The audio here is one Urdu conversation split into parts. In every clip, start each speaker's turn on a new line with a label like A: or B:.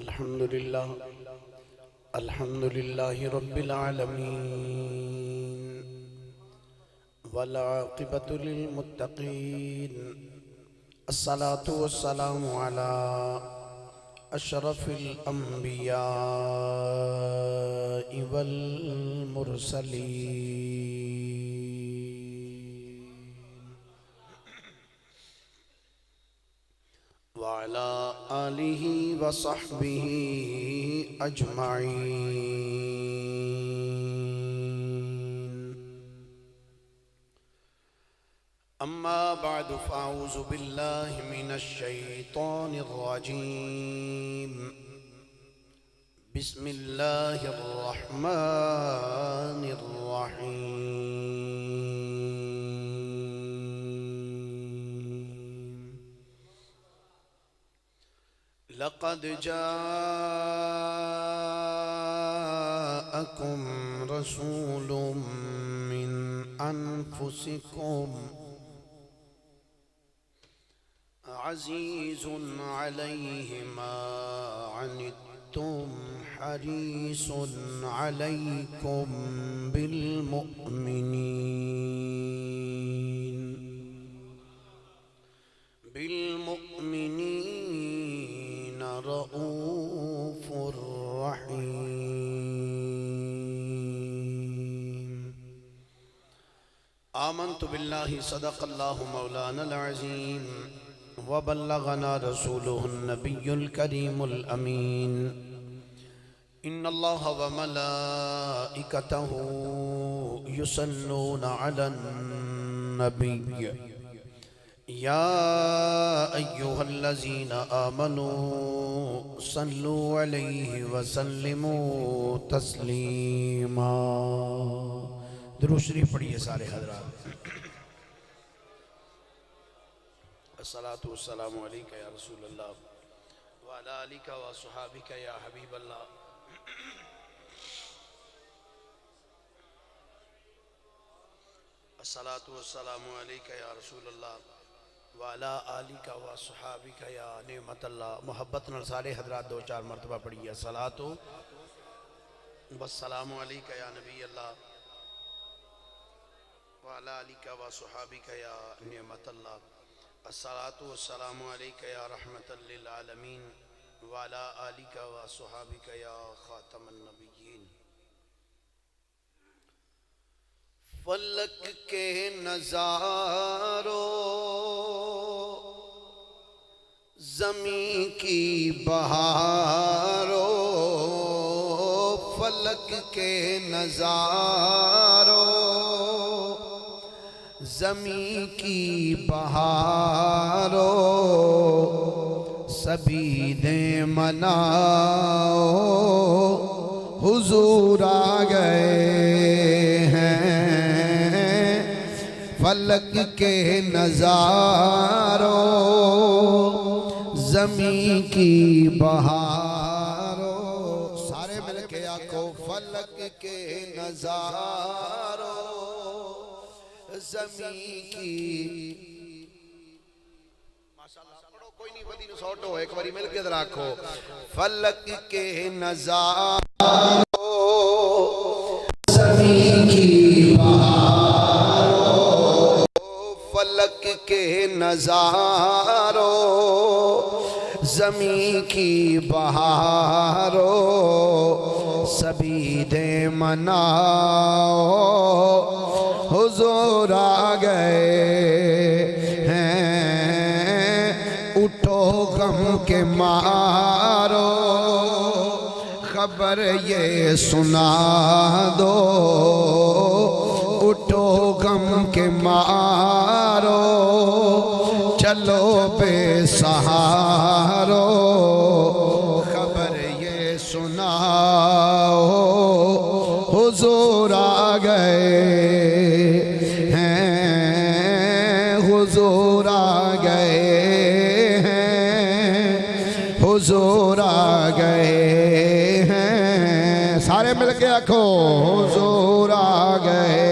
A: الحمد لله رب العالمين والعاقبة للمتقين الصلاة والسلام على أشرف الأنبياء والمرسلين وعلى آله وصحبه أجمعين أما بعد فأعوذ بالله من الشيطان الرجيم بسم الله الرحمن الرحيم لقد جاءكم رسول من أنفسكم عزيز عليه ما عنتم حريص عليكم بالمؤمنين رؤوف رحيم آمنت بالله صدق الله مولانا العظيم وبلغنا رسوله النبي الكريم الأمين إن الله وملائكته يصلون على النبي يا أيها الذين آمنوا صلوا عليه وسلموا تسليما درود شریف پڑھیے سارے حضرات الصلاة والسلام علیکہ یا رسول اللہ وعلی آلکہ وصحابکہ یا حبیب اللہ الصلاة والسلام علیکہ یا رسول اللہ وعلی آلکہ وصحابکہ یا نعمت اللہ محبت نال سارے حضرات دو چار مرتبہ پڑھیے الصلاة والسلام علیکہ یا نبی اللہ وعلی آلکہ وصحابکہ یا نعمت اللہ الصلاة والسلام علیکہ یا رحمت للعالمین وعلی آلکہ وصحابکہ یا خاتم النبیین فلک کے نظاروں زمین کی بہاروں فلک کے نظاروں زمین کی بہاروں سبھی نے مناؤ حضور آ گئے ہیں فلک کے نظاروں زمین کی بہاروں سارے مل کے آنکھوں فلک کے نظاروں زمین کی ماشاءاللہ پڑھو کوئی نہیں بدی نسوٹو ایک باری مل کے ذرا آکھو فلک کے نظاروں زمین کی بہاروں فلک کے نظاروں زمین کی بہاروں سبھی دے مناؤ حضور آ گئے ہیں اٹھو غم کے مارو خبر یہ سنا دو اٹھو غم کے مارو چلو بے سہارو خبر یہ سناؤ حضور آ گئے حضور آ گئے ہیں حضور آ گئے ہیں سارے مل کے آکھو حضور آ گئے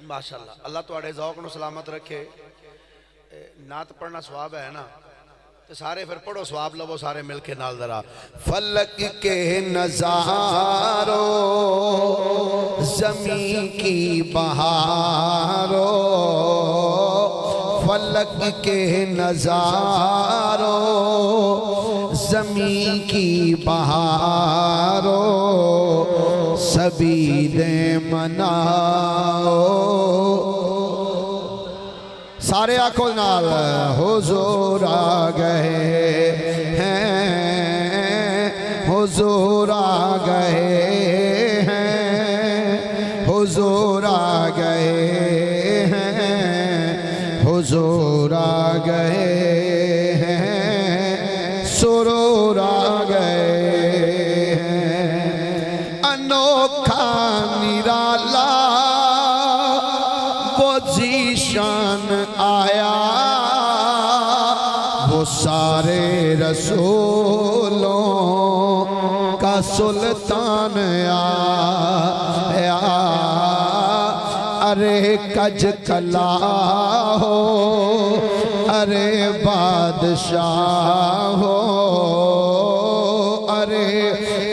A: ماشاءاللہ اللہ تو آڑے ذوق نو سلامت رکھے نعت پڑھنا ثواب ہے نا، تو سارے پھر پڑھو، ثواب لو سارے مل کے نال ذرا. فلک کے نظاروں زمین کی بہاروں، فلک کے نظاروں زمین کی بہاروں، سبید مناؤ. سارے آنکھوں نال حضور آ گئے ہیں، حضور آ گئے ہیں، حضور آ گئے ہیں، حضور آ گئے ہیں، سرور آ گئے ہیں. انوکھا نرالا وہ ذیشان آیا، وہ سارے رسولوں کا سلطان آیا. ارے کج کلا ہو، ارے بادشاہ ہو، ارے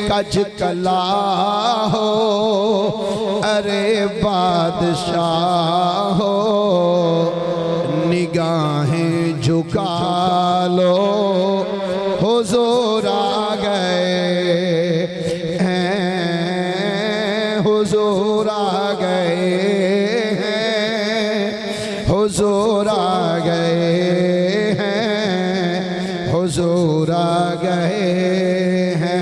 A: کج کلا ہو، ارے بادشاہ ہو، نگاہیں جھکا لو، حضور آ گئے ہیں، حضور آ گئے ہیں، حضور آ گئے ہیں، حضور آ گئے ہیں.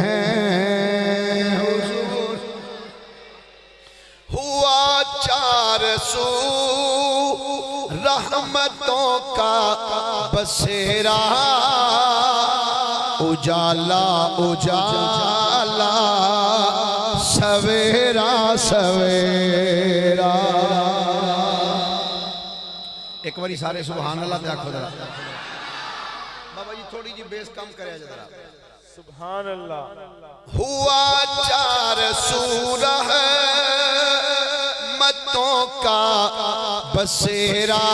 A: ہوا چار سو رحمتوں کا بسیرا، اجالا اجالا سویرا سویرا. ایک باری سارے سبحان اللہ تے آکھو ذرا. بابا جی تھوڑی جی بیس کم کرے ذرا.
B: سبحان اللہ.
A: ہوا چار سو رحمتوں کا بسیرا،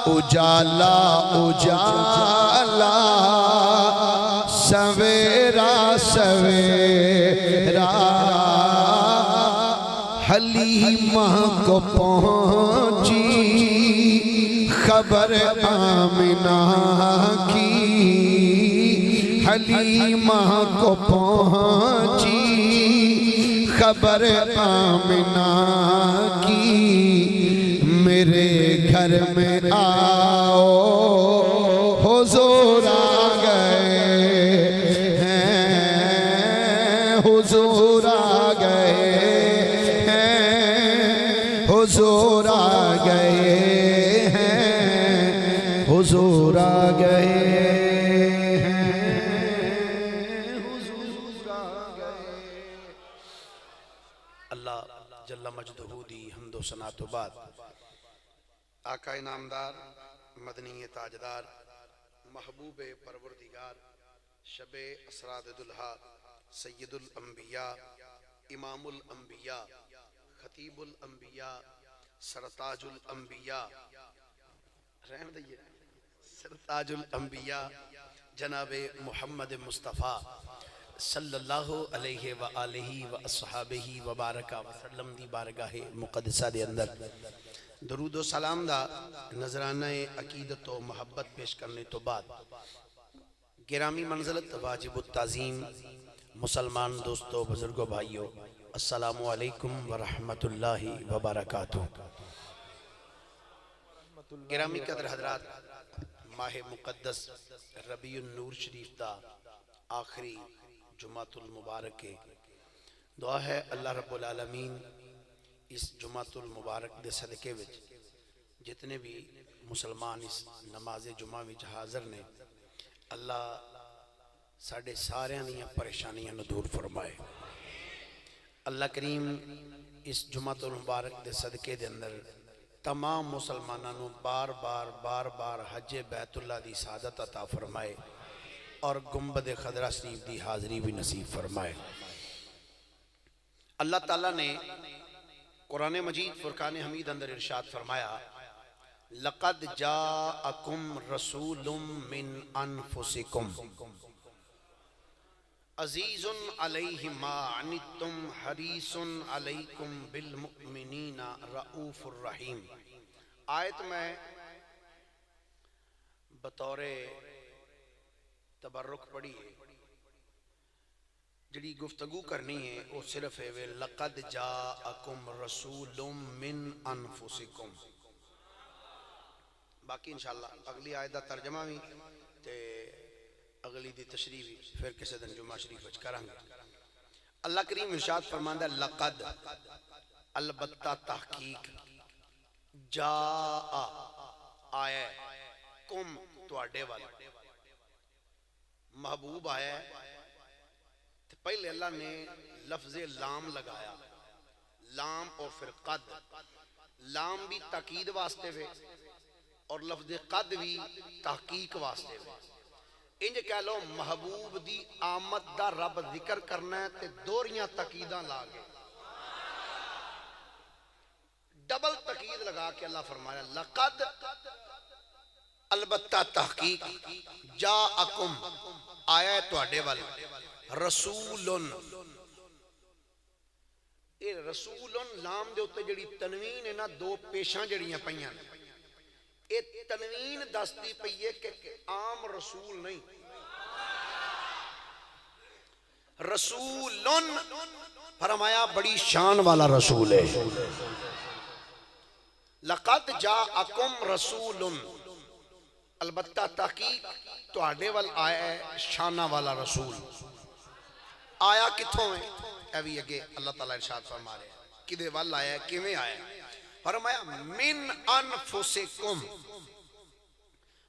A: اجالا اجالا سویرا سویرا. حلیمہ کو پہنچی خبر آمنہ کی، حلیمہ کو پہنچی خبر آمنہ کی. میرے گھر میں آؤ، حضور آ گئے ہیں، حضور آ گئے ہیں، حضور آ گئے ہیں، حضور آ گئے ہیں، حضور آ گئے. اللہ جل مجدہ دی حمد و ثنا تو بعد آقا انعامدار، مدنی تاجدار، محبوب پروردگار، شب اسراد دلہا، سید الانبیاء، امام الانبیاء، خطیب الانبیاء، سرتاج الانبیاء، رہن دئیے، سرتاج الانبیاء جناب محمد مصطفیٰ صلی اللہ علیہ وآلہ وآصحابہ وبارکہ وسلم دی بارگاہ مقدسہ دے اندر درود و سلام دا نظرانہ عقیدت و محبت پیش کرنے تو بعد گرامی منزلت واجب التعظیم مسلمان دوستو بزرگو بھائیو، السلام علیکم ورحمت اللہ وبرکاتہ. گرامی قدر حضرات، ماہ مقدس ربیع النور شریف دا آخری جمعۃ المبارک کے دعا ہے اللہ رب العالمین اس جمعۃ المبارک دے صدقے وچ جتنے بھی مسلمان اس نماز جمعہ وچ حاضر نے، اللہ ساڑھے سارے دیاں پریشانیاں دور فرمائے. اللہ کریم اس جمعۃ المبارک دے صدقے دے اندر تمام مسلمانوں بار بار حج بیت اللہ دی سعادت عطا فرمائے اور گنبد خضرہ شریف دی حاضری بھی نصیب فرمائے. اللہ تعالیٰ نے قرآن مجید فرقان حمید اندر ارشاد فرمایا، لقد جاءکم رسول من انفسکم عزیز علیہ ما عنتم حریص علیکم بالمؤمنین رؤوف الرحیم۔ آیت میں بطور تبرک پڑھی ہے، جڑی گفتگو کرنی ہے وہ صرف ہے لقد جاءکم رسول من انفسکم، باقی انشاءاللہ اگلی آیت دا ترجمہ بھی تے اگلی دی تشریح بھی پھر کسی دن جمعہ شریف وچ کریں گے۔ اللہ کریم ارشاد فرماندا ہے لقد، البتہ تحقیق، جاء آیا کم تواڈے وال، محبوب آیا ہے۔ پہلے اللہ نے لفظ لام لگایا، لام اور پھر قد، لام بھی تاکید واسطے ہوئے اور لفظ قد بھی تحقیق واسطے ہوئے۔ انج کہہ لو محبوب دی آمد دا رب ذکر کرنا ہے تے دوریاں تاکیداں لا گئے، ڈبل تاکید لگا کے اللہ فرمایا لقد، البتہ تحقیق، جاءکم آیا تواڈے وال، رسولن، اے رسولن لام دے اوتے جڑی تنوین ہے نا دو پیشاں جڑیاں پئیاں، اے تنوین دستی پئی ہے کہ عام رسول نہیں، رسولن فرمایا بڑی شان والا رسول ہے۔ لقد جاءکم رسولن، البتہ تحقیق تواڈے وال آیا ہے شانہ والا رسول۔ آیا کتھوں ہے؟ ابھی اگے اللہ تعالیٰ ارشاد فرما رہے ہیں کدے وال آیا ہے، کیویں آیا ہے؟ فرمایا من انفسکم،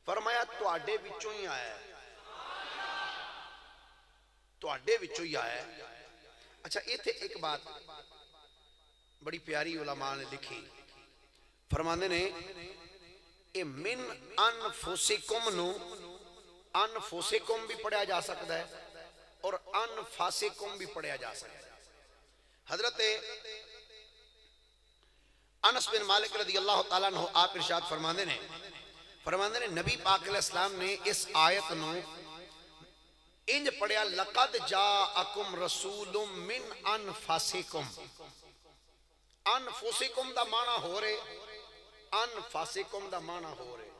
A: فرمایا تواڈے وچوں ہی آیا ہے، تواڈے وچوں ہی آیا ہے۔ اچھا ایتھے ایک بات بڑی پیاری علماء نے لکھی، فرماندے نے اے من انفسکم نو انفسکم بھی پڑھا جا سکتا ہے اور انفاسکم بھی پڑھا جا سکتا ہے۔ حضرت انس بن مالک رضی اللہ تعالیٰ عنہ آپ ارشاد فرماندے نے نبی پاک علیہ السلام نے اس آیت نو انج پڑھیا لقد جاءکم رسول من انفسکم، انفسکم دا معنی ہو رہے، انفاسکم دا معنی ہو رہے۔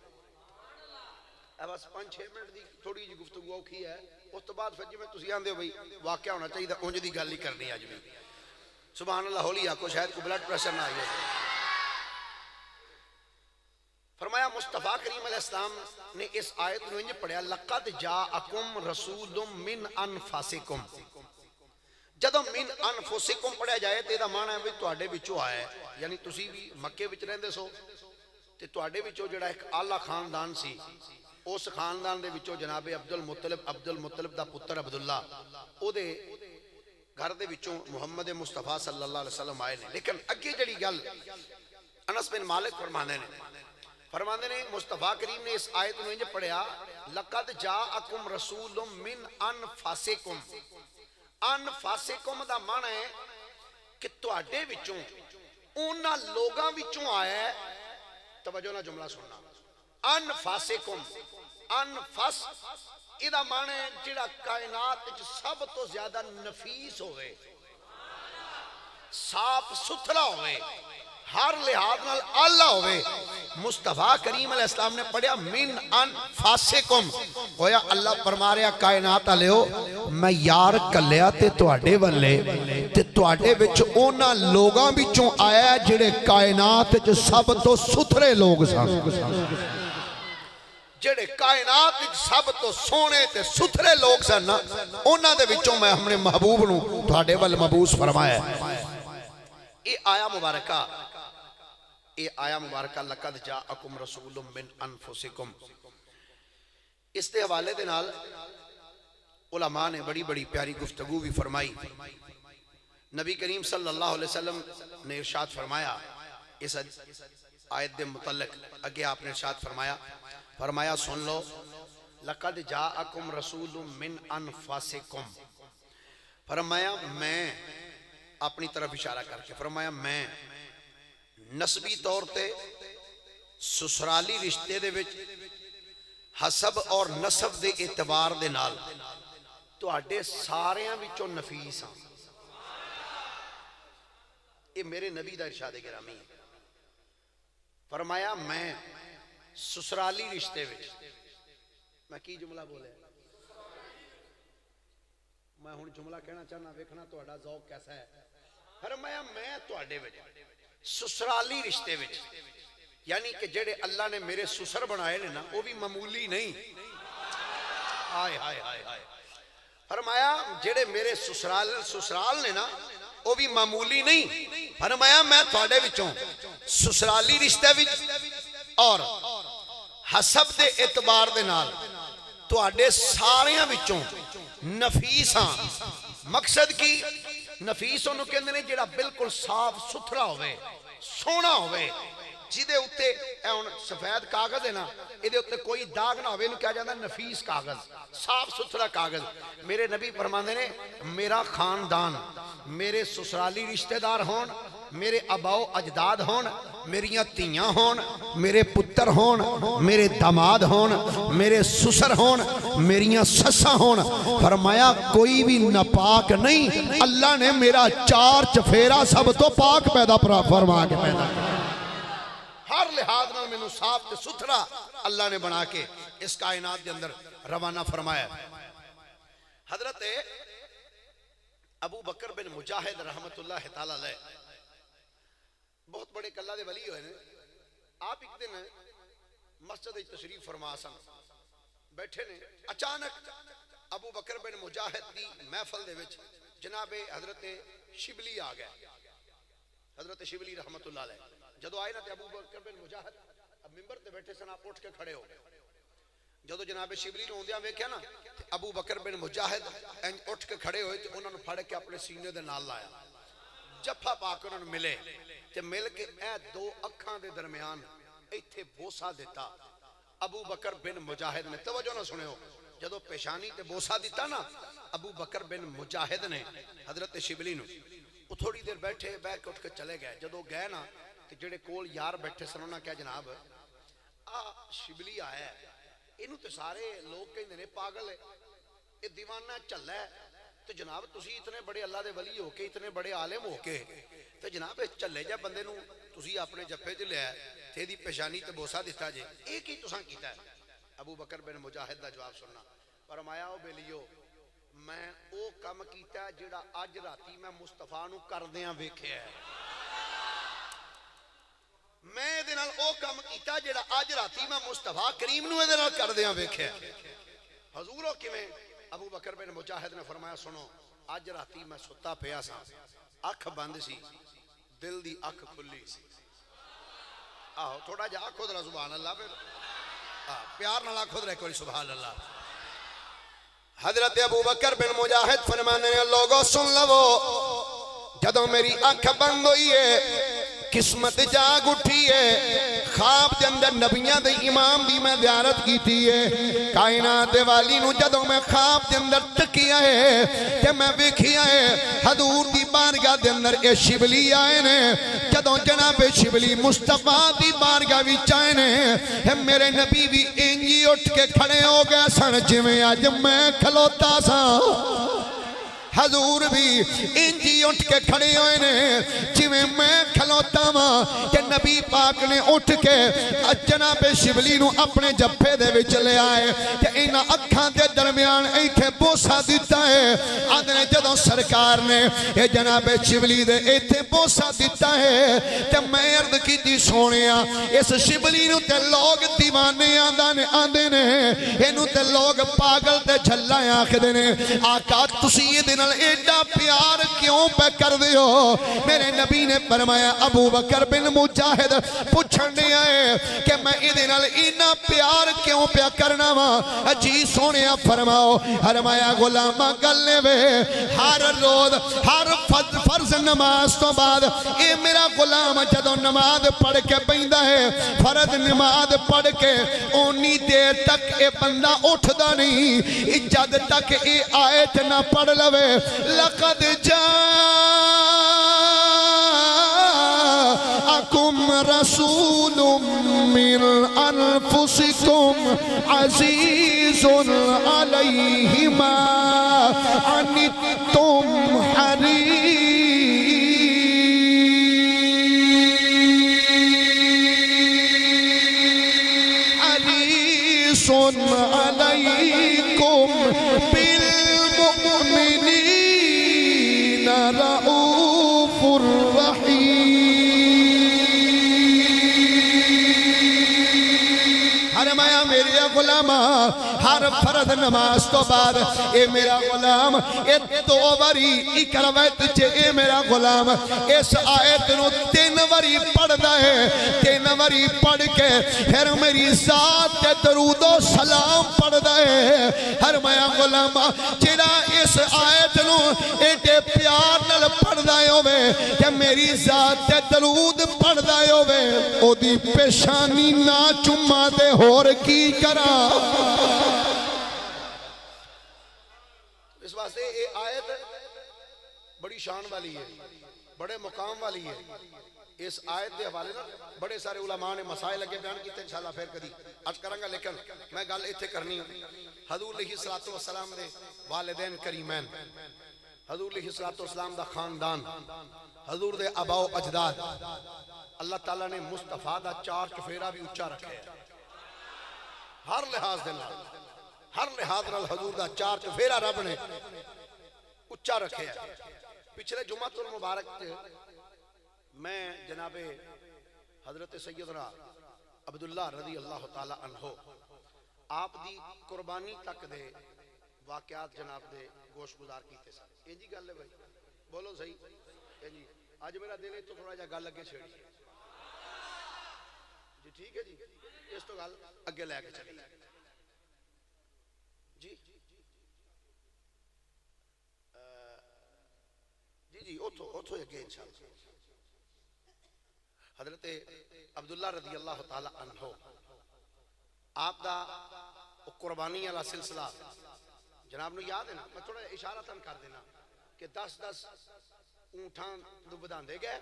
A: اب بس 5-6 منٹ دی تھوڑی جی گفتگو اوکھی ہے، اس تو بعد پھر جی میں تسی آندے ہو بھئی واقعہ ہونا چاہیے تھا، اونج دی گل نہیں کرنی آج بھی۔ سبحان اللہ، ہولی آکو شاید کو بلڈ پریشر نہ آئی ہے۔ فرمایا مصطفیٰ کریم علیہ السلام نے اس آیت نو انج پڑھیا لقد جاءکم رسول من انفسکم، جدو من انفسکم پڑھیا جائے تے دا معنی ہے بھی تواڈے وچوں آیا ہے، یعنی تسی بھی مکے وچ رہندے سو تے تواڈے وچوں جڑا ایک اعلیٰ خاندان سی، اس خاندان دے وچوں جناب عبد المطلب دا پتر عبداللہ او دے گھر دے وچوں محمد مصطفیٰ صلی اللہ علیہ وسلم آئے نے۔ لیکن اگے جڑی گل انس بن مالک فرماندے نے مصطفیٰ کریم نے اس آیت میں انج پڑھیا لقد جاءکم رسول من انفسکم، انفسکم دا معنی ہے کہ تواڈے وچوں انہاں لوگاں وچوں آیا ہے۔ توجہ نہ جملہ سننا، انفسکم، انفس ادا معنی ہے جڑا کائنات وچ سب تو زیادہ نفیس ہوئے، صاف ستھرا ہوئے، ہر لحاظ نال اللہ ہوئے۔ مصطفیٰ کریم علیہ السلام نے پڑھیا من انفسکم، گویا اللہ فرما رہا کائنات علیہو میں یار کلیا تے تواڈے والے تے تواڈے وچ اونا لوگاں وچوں آیا جڑے کائنات وچ سب تو ستھرے لوگ سن، جڑے کائنات وچ سب تو سونے تے ستھرے لوگ سن، اونا دے وچوں میں ہم نے محبوب نو تواڈے وال مبعوث فرمایا ہے۔ یہ آیا مبارکہ لقد جاءکم رسول من انفسکم، اس دے حوالے دے نال علماء نے بڑی بڑی پیاری گفتگو بھی فرمائی۔ نبی کریم صلی اللہ علیہ وسلم نے ارشاد فرمایا اس آیت دے متعلق، اگے آپ نے ارشاد فرمایا سن لو لقد جاءکم رسول من انفسکم، فرمایا میں اپنی طرف اشارہ کر کے فرمایا میں نسبی طور تے سسرالی رشتے دے وچ حسب اور نسب دے اعتبار دے نال تواڈے ساریاں وچوں نفیس ہاں. یہ میرے نبی دا ارشاد گرامی ہے. فرمایا میں سسرالی رشتے وچ میں کی جملہ بولے میں ہن جملہ کہنا چاہنا ویکھنا تہاڈا ذوق کیسا ہے. فرمایا میں تہاڈے وچ سسرالی رشتے وچ یعنی کہ جڑے اللہ نے میرے سسر بنائے نے نا وہ بھی معمولی نہیں. ہائے ہائے ہائے ہائے. فرمایا جڑے میرے سسرال نے نا وہ بھی معمولی نہیں. فرمایا میں تہاڈے وچوں سسرالی رشتے وچ اور حسب دے اعتبار دے نال تہاڈے ساریاں وچوں نفیس ہاں. مقصد کی نفیس انہوں کہندے نے جڑا بالکل صاف ستھرا ہوئے سونا ہوئے جیدے اتے سفید کاغذ ہے نا ادھے اتے کوئی داغ نہ ہوئے انہوں کیا جاتا ہے نفیس کاغذ صاف ستھرا کاغذ. میرے نبی فرماندے نے میرا خاندان میرے سسرالی رشتہ دار ہون میرے اباؤ اجداد ہون میریاں تیاں ہون میرے پتر ہون میرے داماد ہون میرے سسر ہون میریاں سساں ہون. فرمایا کوئی بھی ناپاک نہیں. اللہ نے میرا چار چفیرہ سب تو پاک پیدا فرما کے پیدا ہر لحاظ نہ میں صاف تے ستھرا اللہ نے بنا کے اس کائنات دے اندر روانہ فرمایا. حضرت ابو بکر بن مجاہد رحمت اللہ تعالی علیہ بہت بڑے اللہ دے ولی ہوئے نے. آپ ایک دن مسجد تشریف فرما سن بیٹھے نے اچانک ابو بکر بن مجاہد دی محفل دے وچ جناب حضرت شبلی آ گئے. حضرت شبلی رحمت اللہ علیہ جدو آئے نا تے ابو بکر بن مجاہد اب ممبر تے بیٹھے سن آپ اٹھ کے کھڑے ہو گئے. جدو جناب شبلی نو ہوندیاں ویکھیا نا ابو بکر بن مجاہد اٹھ کے کھڑے ہوئے تے انہاں نو پھڑ کے اپنے سینے دے نال لایا جفا پا کے انہاں نو ملے تے مل کے اے دو اکھاں دے درمیان ایتھے بوسا دیتا. ابو بکر بن مجاہد نے توجہ نہ سنیو جدو پیشانی تے بوسا دیتا نا ابو بکر بن مجاہد نے حضرت شبلی نو وہ تھوڑی دیر بیٹھے بیٹھ کے اٹھ کے چلے گئے. جدو گئے نا کہ جڑے کول یار بیٹھے سن انہاں کیا جناب شبلی آیا ہے انہوں تے سارے لوگ کہیں نے پاگل ہے یہ دیوانہ چل ہے تو جناب تسی اتنے بڑے اللہ دے ولی ہو کے اتنے بڑے عالم ہو کے تو جناب چلے جا بندے نو تسی اپنے جفے چ لیا تے دی پیشانی تے بوسا دیتا جے ایک ہی تساں کیتا ہے. ابو بکر بن مجاہد دا جواب سننا. فرمایا او بیلیو میں او کم کیتا ہے جڑا اج راتی میں مصطفیٰ نو کردیاں ویکھیا ہے. میں دے نال او کم کیتا جڑا اج راتی میں مصطفیٰ کریم نو دے نال کردیاں ویکھیا ہے. حضور او کیویں؟ ابو بکر بن مجاہد نے فرمایا سنو اج راتی میں ستا پیا سا اکھ بند سی دل دی اکھ کھلی سی. آہو تھوڑا جا آکھو ذرا سبحان اللہ پھر پیار نال آکھو ذرا کوئی سبحان اللہ. حضرت ابو بکر بن مجاہد فرمانے ہیں لوگوں سن لو جدوں میری اکھ بند ہوئی ہے قسمت جاگ اٹھی ہے خواب دے اندر نبیاں دے امام دی میں زیارت کی تھی ہے کائنات والی نو جدوں میں خواب دے اندر تکیا ہے کہ میں ویکھیا ہے حضور دی بارگاہ دے اندر اے شبلی آئے نے. جدوں جناب شبلی مصطفیٰ دی بارگاہ وچ آئے نے میرے نبی بھی انجی اٹھ کے کھڑے ہو گئے سن جویں اج میں کھلوتا سا. حضور بھی انجی اٹھ کے کھڑے ہوئے نے جویں میں کھلوتا ہاں کہ نبی پاک نے اٹھ کے جناب شبلی نو اپنے جفے دے وچ لے آئے کہ انہاں اکھاں دے درمیان ایتھے بوسا دیتا ہے. آدھنے جدوں سرکار نے اے جناب شبلی دے ایتھے بوسا دیتا ہے تے میں عرض کیتی سونیا اس شبلی نو تے لوگ دیوانے آندے نے اینو تے لوگ پاگل تے جھلا آکھدے نے آقا تسی اے ایڈا پیار کیوں پہ کر دیو؟ میرے نبی نے فرمایا ابو بکر بن مجاہد پوچھنے آئے کہ میں ادھے نال اینا پیار کیوں پہ کرنا وا جی سونیا فرماؤ. فرمایا غلامہ گلنے وے ہر روز ہر فرض نماز تو بعد اے میرا غلام جدو نماز پڑھ کے بیندہ ہے فرض نماز پڑھ کے اونی دیر تک اے بندہ اٹھدا نہیں جد تک اے آیت نہ پڑھ لوے لقد جاءكم رسول من
C: أنفسكم عزيز عليه ما عنتم حريص عليكم بالمؤمنين رؤوف رحيم. فرمایا میرے غلام ہر فرض نماز تو بعد اے میرا غلام اے دو واری ایک روایت چے اے میرا غلام اس آیت نو 3 واری پڑھدا ہے 3 واری پڑھ کے پھر میری ذات تے درود و سلام پڑھدا ہے. ہر میرا غلام جڑا اس آیت نو ایڈے پیار نال پڑھدا ہوے کہ میری ذات تے درود پڑھدا ہوے او دی پیشانی نہ چوما تے ہور کی کرا.
A: اس واسطے یہ آیت بڑی شان والی ہے بڑے مقام والی ہے. اس آیت دے حوالے نا بڑے سارے علماء نے مسائل لگے بیان کیتے انشاءاللہ پھر کدی عرض کروں گا لیکن میں گل ایتھے کرنی حضور علیہ الصلوۃ والسلام دے والدین کریمین حضور علیہ الصلوۃ والسلام دا خاندان حضور دے آباء و اجداد اللہ تعالیٰ نے مصطفیٰ دا 4 چفیرہ بھی اونچا رکھا ہے. ہر لحاظ دے نال ہر لحاظ نال حضور دا 4 چفیرہ رب نے اونچا رکھا ہے. پچھلے جمعہ المبارک میں جناب حضرت سیدنا عبداللہ رضی اللہ تعالی عنہ آپ دی قربانی تک دے واقعات جناب دے گوش گزار کیتے سن. یہ جی گل ہے بھائی بولو صحیح. جی آج میرا دل ہے تو تھوڑا جا گل اگے چھیڑی جی ٹھیک ہے جی اس تو گل اگے لے کے چلی جی جی اتھو اگے انشاءاللہ. حضرت عبداللہ رضی اللہ تعالی عنہ آپ دا قربانی والا سلسلہ جناب نو یاد ہے نا. میں تھوڑا اشارہ تن کر دینا کہ 10-10 اونٹاں دو بدان دے گئے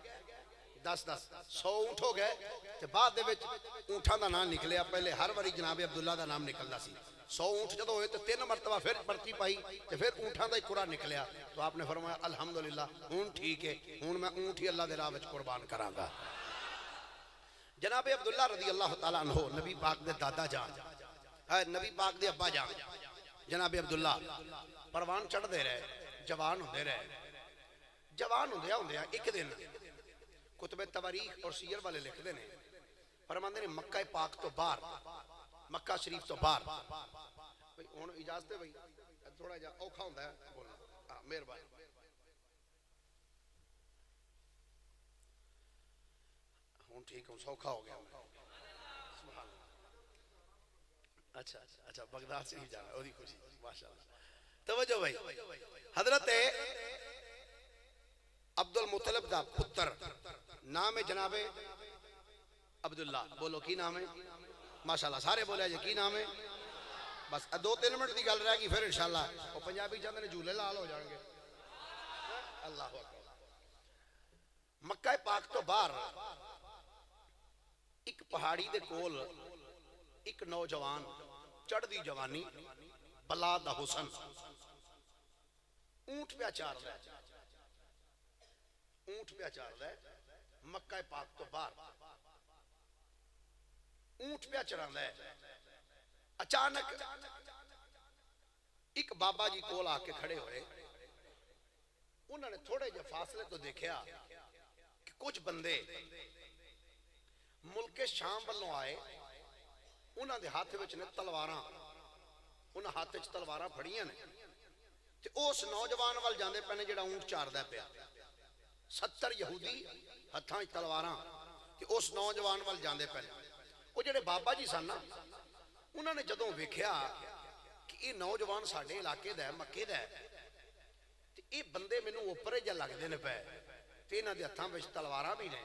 A: 10-10 100 اونٹ ہو گئے تے بعد دے وچ اونٹاں دا نام نکلیا. پہلے ہر واری جناب عبداللہ دا نام نکلدا سی. 100 اونٹ جدو ہوئے تو 3 مرتبہ پھر پرچی پائی تے پھر اونٹاں دا ہی قرآن نکلیا. تو آپ نے فرمایا الحمدللہ ہون ٹھیک ہے ہون میں اونٹ ہی اللہ دے راہ وچ قربان کراں گا. جناب عبداللہ رضی اللہ تعالیٰ عنہ نبی پاک دے دادا جان نبی پاک دے ابا جان جناب عبداللہ پروان چڑھ دے رہے جوان ہوندے رہے. جوان ہوندے ایک دن کتب تواریخ اور سیر والے لکھ دینے فرماندے نے مکہ پاک تو باہر مکہ شریف تو باہر ہن اجازت ہے بھائی تھوڑا جا اوکھا ہوندا ہے بولنا مہربانی. ہوں ٹھیک ہوں سوکھا ہو گیا. اچھا بغداد سے ہی جانا ہے اوری خوشی ماشاءاللہ. توجہ بھائی حضرت عبد المطلب دا پتر نام ہے جناب عبداللہ. بولو کی نام ہے ماشاءاللہ سارے بولے جی کی نام ہے. بس 2-3 منٹ دی گل رہ گی پھر انشاءاللہ وہ پنجابی چاہتے ہیں جھولے لال ہو جائیں گے. اللہ اکبر. مکہ پاک تو باہر ایک پہاڑی دے کول ایک نوجوان چڑھ دی جوانی بلا دا حسن اونٹ پہ چار رہا ہے مکہ پاک تو باہر اونٹ پہ چڑھا ہے. اچانک ایک بابا جی کول آ کے کھڑے ہوئے. انہوں نے تھوڑے جے فاصلے تو دیکھا کہ کچھ بندے ملک شام والوں آئے. انہوں نے ہاتھ وچ نے تلواراں انہاں ہاتھ وچ تلواراں پھڑیاں نے تے اس نوجوان وال جاندے پنے جڑا اونٹ چاردا پیا. 70 یہودی ہتھاں وچ تلواراں تے اس نوجوان وال جاندے پنے. وہ جڑے بابا جی سن انہوں نے جدوں ویکھیا کہ یہ نوجوان ساڈے علاقے دا ہے مکے دا ہے تے یہ بندے مینوں اوپر جا لگدے نے پے تے انہاں دے ہتھاں وچ تلواراں بھی نے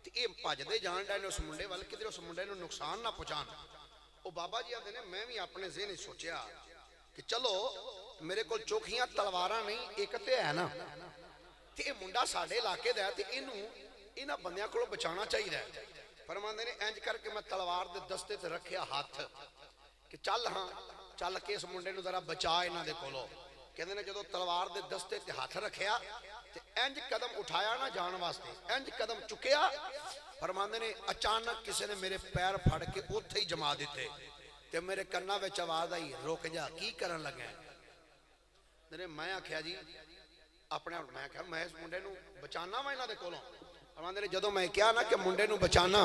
A: تے یہ بھجدے جان ڈے نے اس منڈے ول کدھر اس منڈے نوں نقصان نہ پہنچان. وہ بابا جی آندے نے میں بھی اپنے ذہن وچ سوچیا کہ چلو میرے کول چوکھیاں تلواراں نہیں ایک تے ہے نا تے یہ منڈا ساڈے علاقے دا ہے تے اینوں انہاں بندیاں کولوں بچانا چاہیے. فرماندے نے انج کر کے میں تلوار دے دستے تے رکھیا ہاتھ کہ چل ہاں چل کے اس منڈے نو ذرا بچا انہاں دے کولوں کہندے نے جدوں تلوار دے دستے تے ہاتھ رکھیا تے انج قدم اٹھایا نا جان واسطے انج قدم چکیا فرماندے نے اچانک کسی نے میرے پیر پھڑ کے اوتھے ہی جما دیتے تے میرے کنا وچ آواز آئی رک جا کی کرن لگا میں آکھیا جی اپنے میں کہا میں اس منڈے نو بچانا وا انہاں دے کولوں فرماندے نے جدوں میں کہیا نا کہ منڈے نو بچانا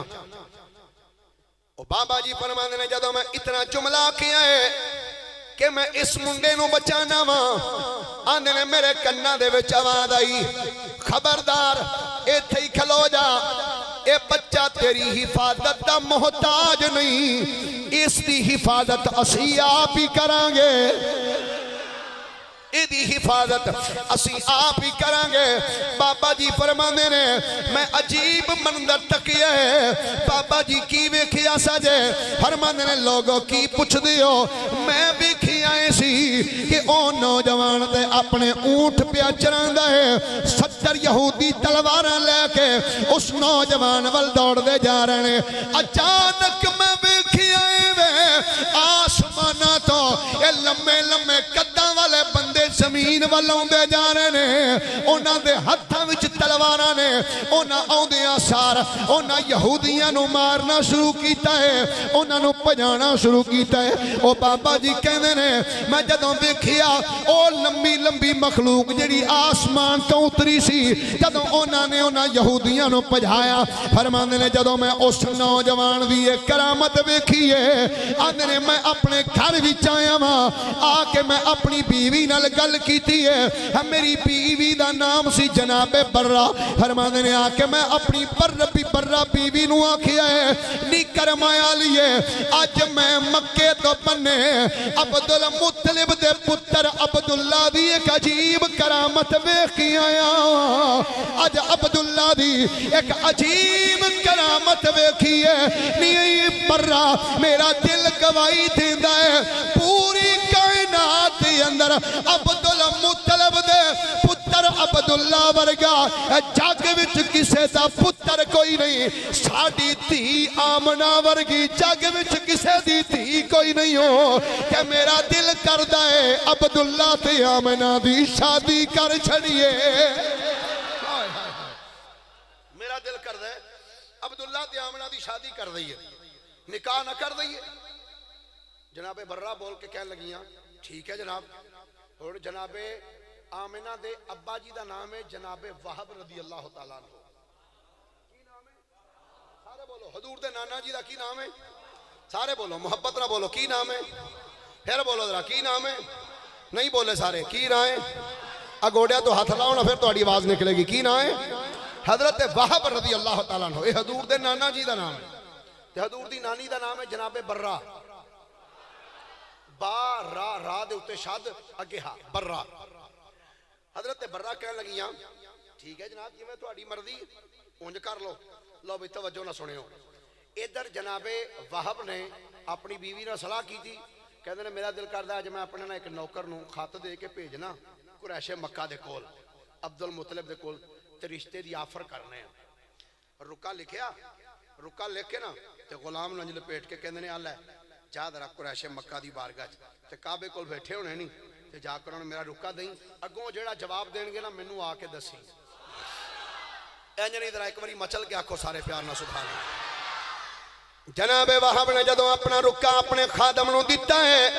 A: او بابا جی فرماندے نے جدوں میں اتنا جملہ کیا ہے کہ میں اس منڈے نو بچانا وا آندے نے میرے کنا دے وچ آواز آئی خبردار ایتھے ہی کھلو جا اے بچہ تیری حفاظت دا محتاج نہیں اس دی حفاظت اسی آپ ہی کریں گے ایدی حفاظت اسی آپ ہی کریں گے بابا جی فرمانے نے میں عجیب منظر تکیا ہے بابا جی کی ویکھیا سجے فرمانے نے لوگوں کی پوچھ دیو میں ویکھیا سی کہ او نوجوان دے اپنے اونٹ پہ چراندا ہے 70 یہودی تلواراں لے کے اس نوجوان ول دوڑ دے جا رہے ہیں اچانک میں ویکھیا آسمانہ تو اے لمبے لمبے قداں والے بندے زمین والوں دے جا رہے ہیں انہاں دے ہتھاں وچ تلواراں نے انہاں اوندیاں سار انہاں یہودیاں نو مارنا شروع کیتا ہے انہاں نو بھجانا شروع کیتا ہے او بابا جی کہندے نے میں جدوں ویکھیا او لمبی لمبی مخلوق جڑی آسمان تو اتری سی جدوں انہاں نے انہاں یہودیاں نو بھجایا فرماندے نے جدوں میں اس نوجوان دی ایک کرامت ویکھی ہے آندے نے میں اپنے گھر وچ آیا ہاں آ کے میں اپنی بیوی نال گل کیتی ہے میری بیوی دا نام سی جناب برا فرماندے نے آ کے میں اپنی برا بیوی نو آکھیا ہے نی کرمایا لیے اج میں مکے تو بنے عبدالمطلب دے پتر عبداللہ دی ایک عجیب کرامت ویکھ کے آیا اج عبداللہ دی ایک عجیب کرامت ویکھی ہے نی برا میرا دل گواہی دیندا ہے پوری کائنات دے اندر عبدالمطلب دے پتر عبداللہ ورگا جگ وچ کسے دا پتر کوئی نہیں ساڈی دھی آمنہ ورگی جگ وچ کسے دی دھی کوئی نہیں ہو کہ میرا دل کردا ہے عبداللہ تے آمنہ دی شادی کر چھڑیے میرا دل کردا ہے عبداللہ تے آمنہ دی شادی کر دئیے نکاح نہ کر دئیے جناب برہ بول کے کہنے لگیاں ٹھیک ہے جناب اور جناب آمنہ دے ابا جی دا نام ہے جناب وہب رضی اللہ تعالیٰ عنہ کی نام ہے سارے بولو حضور دے نانا جی دا کی نام ہے سارے بولو محبت نہ بولو کی نام ہے پھر بولو ذرا کی نام ہے نہیں بولے سارے کی نام ہے اگوڑیا تو ہاتھ لاؤ نا پھر تو اڑی آواز نکلے گی کی نام ہے حضرت وہب رضی اللہ تعالیٰ عنہ یہ حضور دے نانا جی دا نام ہے حضور دی نانی دا نام ہے جناب برہ با را دے اتے شاد اگے ہاں برہ حضرت برہ کہنے لگیاں ٹھیک ہے جناب جی میں تو اڑی مرضی اونج کر لو بھی توجہ نہ سنے ہو ادھر جناب وہب نے اپنی بیوی نے صلاح کی تھی کہتے ہیں میرا دل کردا ہے میں اپنے ایک نوکر نو خط دے کے بھیجنا قریش مکہ دے کول عبدالمطلب دے کول تے رشتے دی آفر کرنے ہیں رکا لکھیا رکا لکھ کے نا تے غلام ننج لپیٹ کے کہندے نے اللہ جا ذرا قریش مکہ دی بارگاہ تے کعبے کول بیٹھے ہونے نہیں تے جا کر انہوں نے میرا رکا دیں اگوں جیڑا جواب دیں گے نا مینوں آ کے دسی اینج نہیں ذرا ایک باری مچل کے آکھو سارے پیار نہ سبحان اللہ جناب وہب نے جدوں اپنا رکا اپنے خادم نو دیتا ہے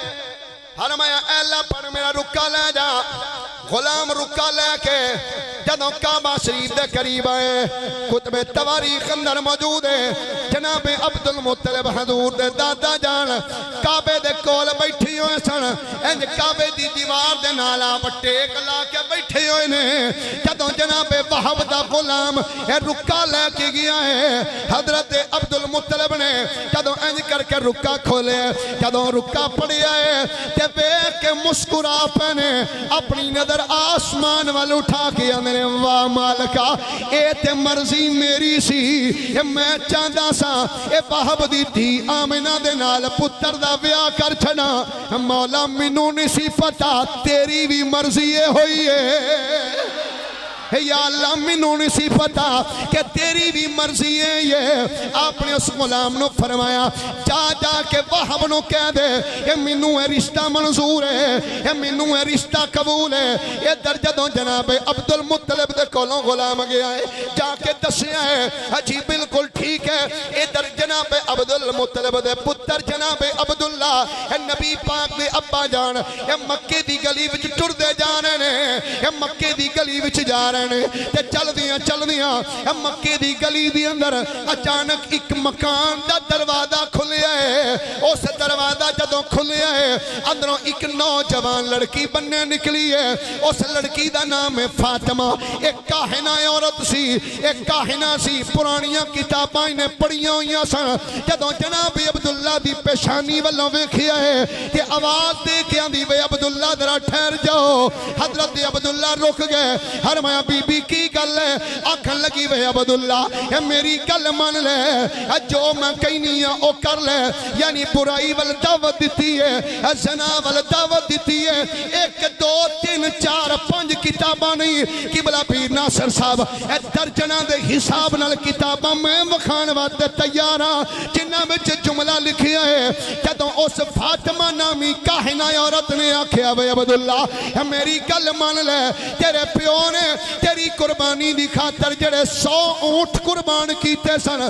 A: فرمایا اے اللہ پر میرا رکا لے جا غلام رکا لے کے جدوں کعبہ شریف دے قریب آئے کتب تواریخ اندر موجود ہے جناب عبدالمطلب حضور دے دادا جان کعبے دے کول بیٹھی ہوئے سن انج کعبے دی دیوار دے نالا ٹیک لا کے بیٹھے ہوئے نے جدوں جناب وہب دا غلام اے رکا لے کے گیا ہے حضرت عبدالمطلب نے جدوں انج کر کے رکا کھولے جدوں رکا پڑیا ہے تے بیٹھ کے مسکرا پنے اپنی نظر آسمان وال اٹھا کے نے واہ مالکا اے تے مرضی میری سی اے میں چاہدا سا اے وہب دی دھی آمنہ دے نال پتر دا بیاہ کر چھڑا مولا مینوں نہیں سی پتا تیری بھی مرضی اے ہوئی ہے
C: یا اللہ منوں نہیں سی پتا کہ تیری بھی مرضی ہے یہ. آپ نے اس غلام نو فرمایا جا جا کے وہب نو کہہ دے کہ منوں ہے رشتہ منظور ہے, یہ منوں ہے رشتہ قبول ہے. یہ در جدوں جناب عبد المطلب دے کولوں غلام گیا ہے جا کے دسیا ہے جی بالکل ٹھیک ہے. یہ در جناب عبد المطلب دے پتر جناب عبداللہ نبی پاک دے ابا جان یہ مکے دی گلی وچ ٹر دے جا رہے نے, یہ مکے دی گلی وچ جا رہے نے تے چل دیاں مکے دی گلی دی اندر اچانک ایک مکان دا دروازہ کھلیا ہے. اس دروازہ جدوں کھلیا ہے اندروں ایک نوجوان لڑکی بننے نکلی ہے. اس لڑکی دا نام ہے فاطمہ. ایک کاہنہ عورت سی, ایک کاہنہ سی, پرانیاں کتاباں نے پڑھیاں ہوئیاں سن. جدوں جناب عبداللہ دی پیشانی والوں ویکھیا ہے کہ آواز دے کے آندی وے عبداللہ ذرا ٹھہر جاؤ. حضرت عبداللہ رک گئے. فرمایا بی بی کی گل ہے؟ آکھن لگی وے عبداللہ اے میری گل من لے, جو میں کہنی ہاں او کر لے. یعنی برائی وال دعوت دیتی ہے, زنا وال دعوت دیتی ہے. ایک دو تین چار پانچ کتاباں نہیں قبلہ پیر ناصر صاحب اے درجنہ دے حساب نال کتاباں میں مخان واسطے تیار ہاں جنہاں وچ جملہ لکھیا ہے. جدوں اس فاطمہ نامی کاہنہ عورت نے آکھیا وے عبداللہ میری گل من لے, تیرے پیو نے تیری قربانی دی خاطر جڑے 100 اونٹ قربان کیتے سن,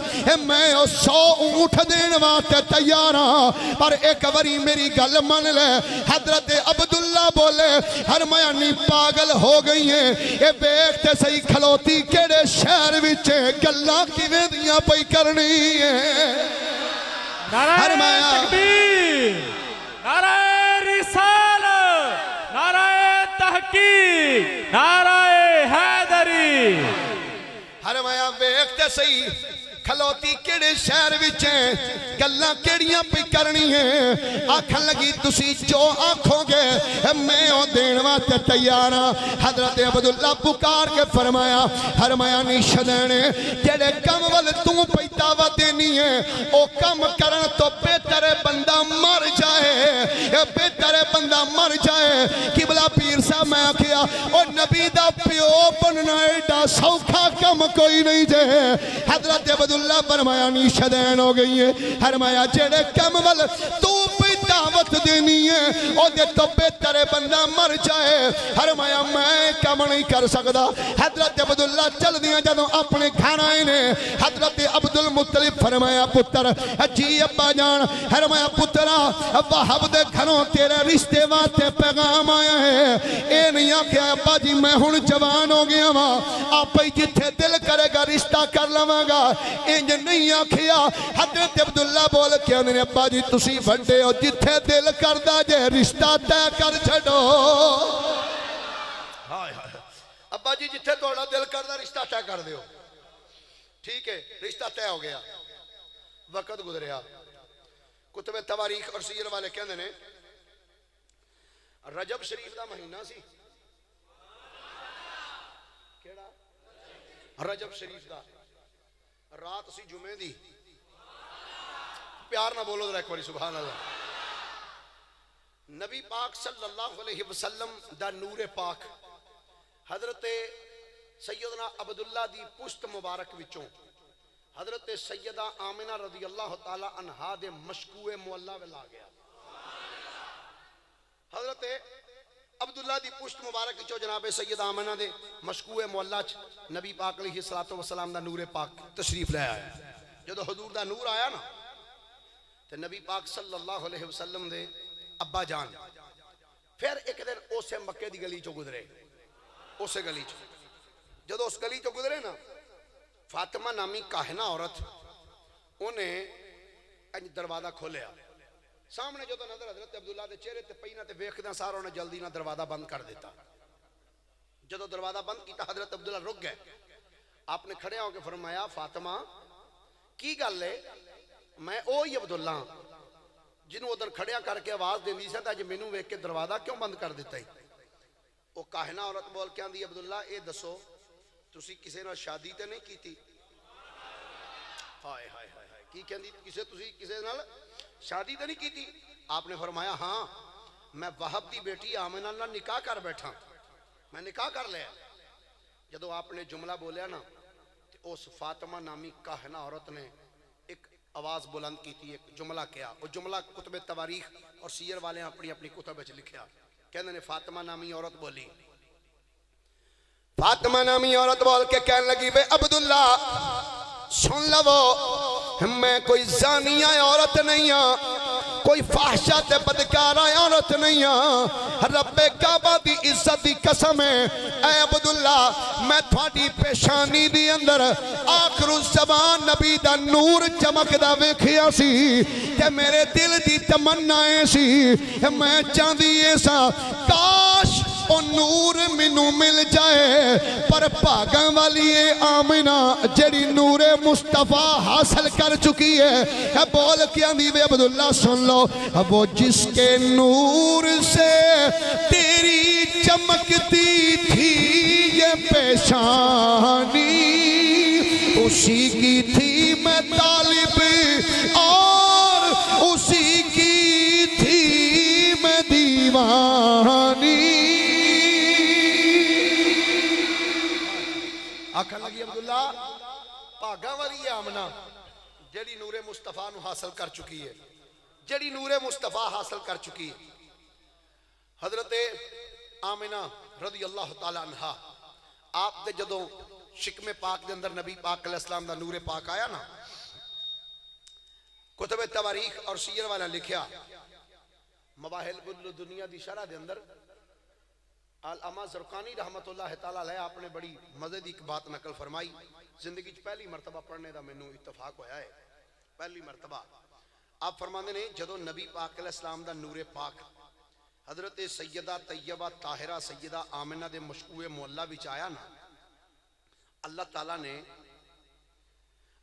C: میں 100 اونٹ دین واسطے تیار ہاں, پر ایک واری میری گل من لے. حضرت عبداللہ بولے فرمایا نہیں پاگل ہو گئی ہیں, اے بیٹھتے صحیح کھلوتی کیڑے شہر وچ گلاں کیویں دیاں پئی کرنی ہے.
B: نعرہ تکبیر, نعرہ رسالت, نعرہ تحقیق, نعرہ حیدری.
C: فرمایا ویکھتے صحیح کھلوتی کیڑے شہر وچ ہیں گلاں کیڑیاں پئی کرنی ہے. آکھن لگی تسی جو آکھو گے میں او دین واسطے تیار ہاں. حضرت عبداللہ پکار کے فرمایا نہیں شدینے جڑے کم ول تو پئی دعوت دینی ہے او کم کرن تو بہتر بندہ مر جائے, بہتر بندہ مر جائے. قبلہ پیر صاحب میں آکھیا او نبی دا پیو بننا ایڈا سوکھا کم کوئی نہیں جے. حضرت عبداللہ فرمایا نہیں شدین ہو گئی ہے. فرمایا جڑے کم ول تو پہ دعوت دینی ہے او دے تو بہتر بندہ مر جائے. فرمایا میں کم نہیں کر سکتا. حضرت عبداللہ چل دیا جدوں اپنے گھر آئے نے. حضرت عبدالمطلب فرمایا پتر جی ابا جان. فرمایا پترا وہب دے گھروں تیرے رشتے واسطے پیغام آیا ہے. اے نہیں آکھیا ابا جی میں ہن جوان ہو گیا وا آپ ہی جتھے دل کرے گا رشتہ کر لواں گا, انج نہیں آکھیا. حضرت عبداللہ بول کے انہوں نے ابا جی تسی وڈے ہو جتھے دل کردا جے رشتہ طے کر چھڈو. ابا جی جتھے تہاڈا دل کردا رشتہ طے کر دیو. ٹھیک ہے رشتہ طے ہو گیا. وقت گزریا. کتب تواریخ اور سیر والے کہندے نے رجب شریف دا مہینہ سی. کیڑا رجب شریف دا رات سی جمعے دی. پیار نہ بولو ذرا ایک باری سبحان اللہ. نبی پاک صلی اللہ علیہ وسلم دا نور پاک حضرت سیدنا عبداللہ دی پشت مبارک وچوں حضرت سیدہ آمنہ رضی اللہ تعالی عنہا دے مشکوع مولا ولا گیا. حضرت عبداللہ دی پشت مبارک وچوں جناب سیدہ آمنہ دے مشکوع مولا نبی پاک علیہ السلام دا نور پاک تشریف لے آیا. جدو حضور دا نور آیا نا تے نبی پاک صلی اللہ علیہ وسلم دے ابا جان پھر ایک دن اسے مکے دی گلی چو گزرے. اسے گلی چو جدو اس گلی چو گزرے نا فاطمہ نامی کاہنہ عورت انہیں دروازہ کھولیا. سامنے جو نظر حضرت عبداللہ دے چہرے تے پئی نہ تے ویکھدیاں سارا انہیں جلدی نہ دروازہ بند کر دیتا. جدو دروازہ بند کیتا حضرت عبداللہ رک گئے. آپ نے کھڑے ہو کے فرمایا فاطمہ کی گل ہے؟ میں اوہی عبداللہ جنہوں ادھر کھڑیا کر کے آواز دیندی سی تے مینوں ویکھ کے دروازہ کیوں بند کر دیتا ہے؟ وہ کاہنہ عورت بول کے آندی عبداللہ اے دسو تسی کسے نال شادی تے نہیں کیتی؟ ہائے ہائے ہائے کی کہندی کسے نال شادی تے نہیں کیتی؟ آپ نے فرمایا ہاں میں وہب دی بیٹی آمنہ نال نکاح کر بیٹھا, میں نکاح کر لیا.
A: جدو آپ نے جملہ بولیا نا تو اس فاطمہ نامی کاہنہ عورت نے ایک آواز بلند کی تھی، ایک جملہ کیا، وہ جملہ کتب تواریخ اور سیر والے ہیں اپنی اپنی کتب وچ لکھیا، کہنے نے فاطمہ نامی عورت بولی، فاطمہ نامی عورت بول کے کہنے لگی بے عبداللہ سن لو میں کوئی زانیہ عورت نہیں ہوں، کوئی فحشہ تے بدکارہ عورت نہیں ہوں، رب کعبہ دی عزت دی قسم ہے اے عبداللہ میں تھوڑی پیشانی دی اندر آخر الزمان نبی دا نور چمک دا ویکھیا سی تے میرے دل دی تمنائیں سی میں چاندی ایسا کاش او نور منو مل جائے، پر بھاگاں والی آمنہ جڑی نور مصطفیٰ حاصل کر چکی ہے بول کے آندھی بے عبداللہ سن لو، وہ جس کے نور سے تیری چمکتی تھی یہ پیشانی اسی کی تھی میں طالب اور اسی کی تھی میں دیوانی۔ آکھا لگی عبداللہ بھاگاں والی آمنہ جڑی نور مصطفیٰ نو حاصل کر چکی ہے، جڑی نور مصطفیٰ حاصل کر چکی ہے۔ حضرت آمنہ رضی اللہ تعالیٰ عنہ آپ دے جدوں شکم پاک دے اندر نبی پاک علیہ السلام دا نور پاک آیا نا، کتب تواریخ اور سیر والا لکھیا مواہب الدنیا دی شرح دے اندر علامہ زرقانی رحمت اللہ تعالیٰ علیہ آپ نے بڑی مزید ایک بات نقل فرمائی، زندگی پہلی مرتبہ پڑھنے دا میں نو اتفاق ہویا ہے، پہلی مرتبہ آپ فرماندے نے جدو نبی پاک علیہ السلام دا نور پاک حضرت سیدہ طیبہ طاہرہ سیدہ آمنہ دے مشکوع معلہ وچ آیا نا، اللہ تعالیٰ نے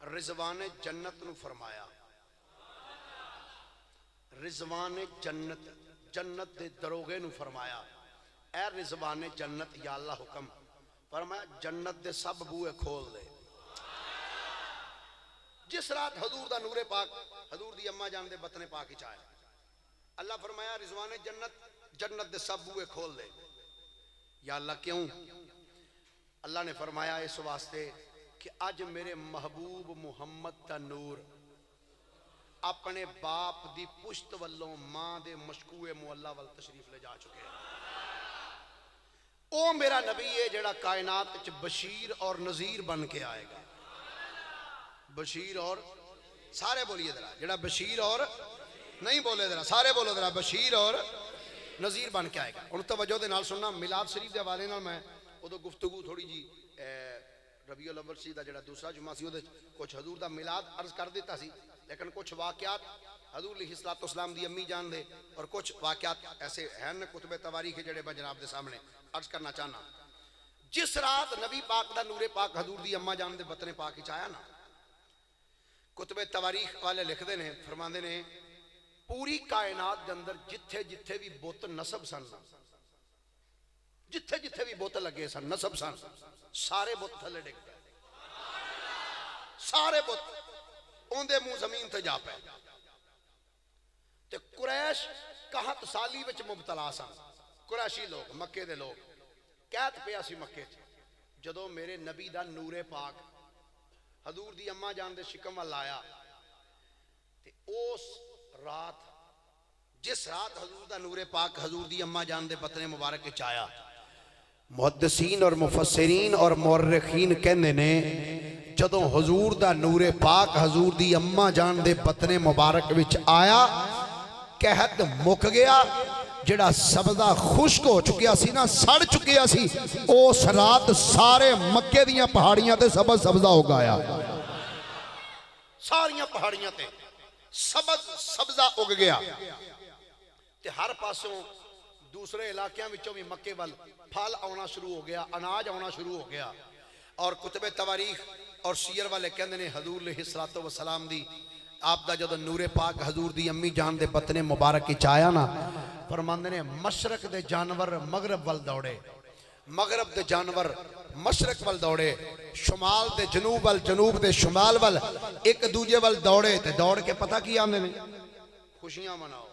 A: رضوان جنت نو فرمایا، رضوان جنت جنت دے دروغے نو فرمایا اے رضوان جنت یا اللہ حکم فرمایا جنت دے سب بوئے کھول دے۔ جس رات حضور دا نور پاک حضور دی اماں جان دے بطن پاک چاہے اللہ فرمایا رضوان جنت جنت دے سب بوئے کھول دے۔ یا اللہ کیوں؟ اللہ نے فرمایا اس واسطے کہ آج میرے محبوب محمد دا نور اپنے باپ دی پشت والوں ماں دے مشکوع معلہ وال تشریف لے جا چکے ہیں۔ او میرا نبی ہے جڑا کائنات وچ بشیر اور نذیر بن کے آئے گا، بشیر اور سارے بولیے ذرا، جڑا بشیر اور نہیں بولے ذرا سارے بولو ذرا، بشیر اور نذیر بن کے آئے گا۔ ان توجہ دے نال سننا، میلاد شریف دے حوالے نال میں ادو گفتگو تھوڑی جی ربیع الاول سی دا جڑا دوسرا جمعہ سی ادھے کچھ حضور دا میلاد عرض کر دیتا سی، لیکن کچھ واقعات حضور علیہ السلام دی امی جان دے اور کچھ واقعات ایسے ہیں کتب تواریخ جڑے میں جناب دے سامنے عرض کرنا چاہنا۔ جس رات نبی پاک دا نور پاک حضور دی اما جان دے بطن پاک چاہیا نا، کتب تواریخ والے لکھ دے نے فرماندے نے پوری کائنات دے اندر جتھے جتھے بھی بت نصب سن، جتھے جتھے بھی بت لگے سن نصب سن، سارے بت تھلے ڈگ پے، سارے بت اوندے منہ زمین تے جا پے تے قریش قحط سالی وچ مبتلا سن، قریشی لوگ مکے دے لوگ قحط پیا سی مکے چ۔ جدو میرے نبی دا نور پاک حضور دی اماں جان دے شکم وال آیا تے اس رات جس رات حضور دا نور پاک حضور دی اماں جان دے بطن مبارک وچ آیا، محدثین اور مفسرین اور مورخین کہندے نے جدوں حضور دا نور پاک حضور دی اماں جان دے بطن مبارک وچ آیا قحط مک گیا، جڑا سبزہ خشک ہو چکیا سی نا سڑ چکیا سی، اس رات سارے مکے دیاں پہاڑیاں تے سبز سبزہ ہو گیا، ساریاں پہاڑیاں تے سبز سبزہ اگ گیا تے ہر پاسوں دوسرے علاقیاں وچوں بھی مکے وال پھل آنا شروع ہو گیا، اناج آنا شروع ہو گیا۔ اور کتب تواریخ اور سیر والے کہندے نے حضور علیہ السلام دی آپ دا جدو نور پاک حضور دی امی جان دے بطن مبارک کی چایا نا، فرماندے نے مشرق دے جانور مغرب وال دوڑے، مغرب دے جانور مشرق وال دوڑے، شمال دے جنوب وال جنوب دے شمال وال ایک دوجے وال دوڑے تے دوڑ کے پتہ کی آندے نے خوشیاں مناؤ،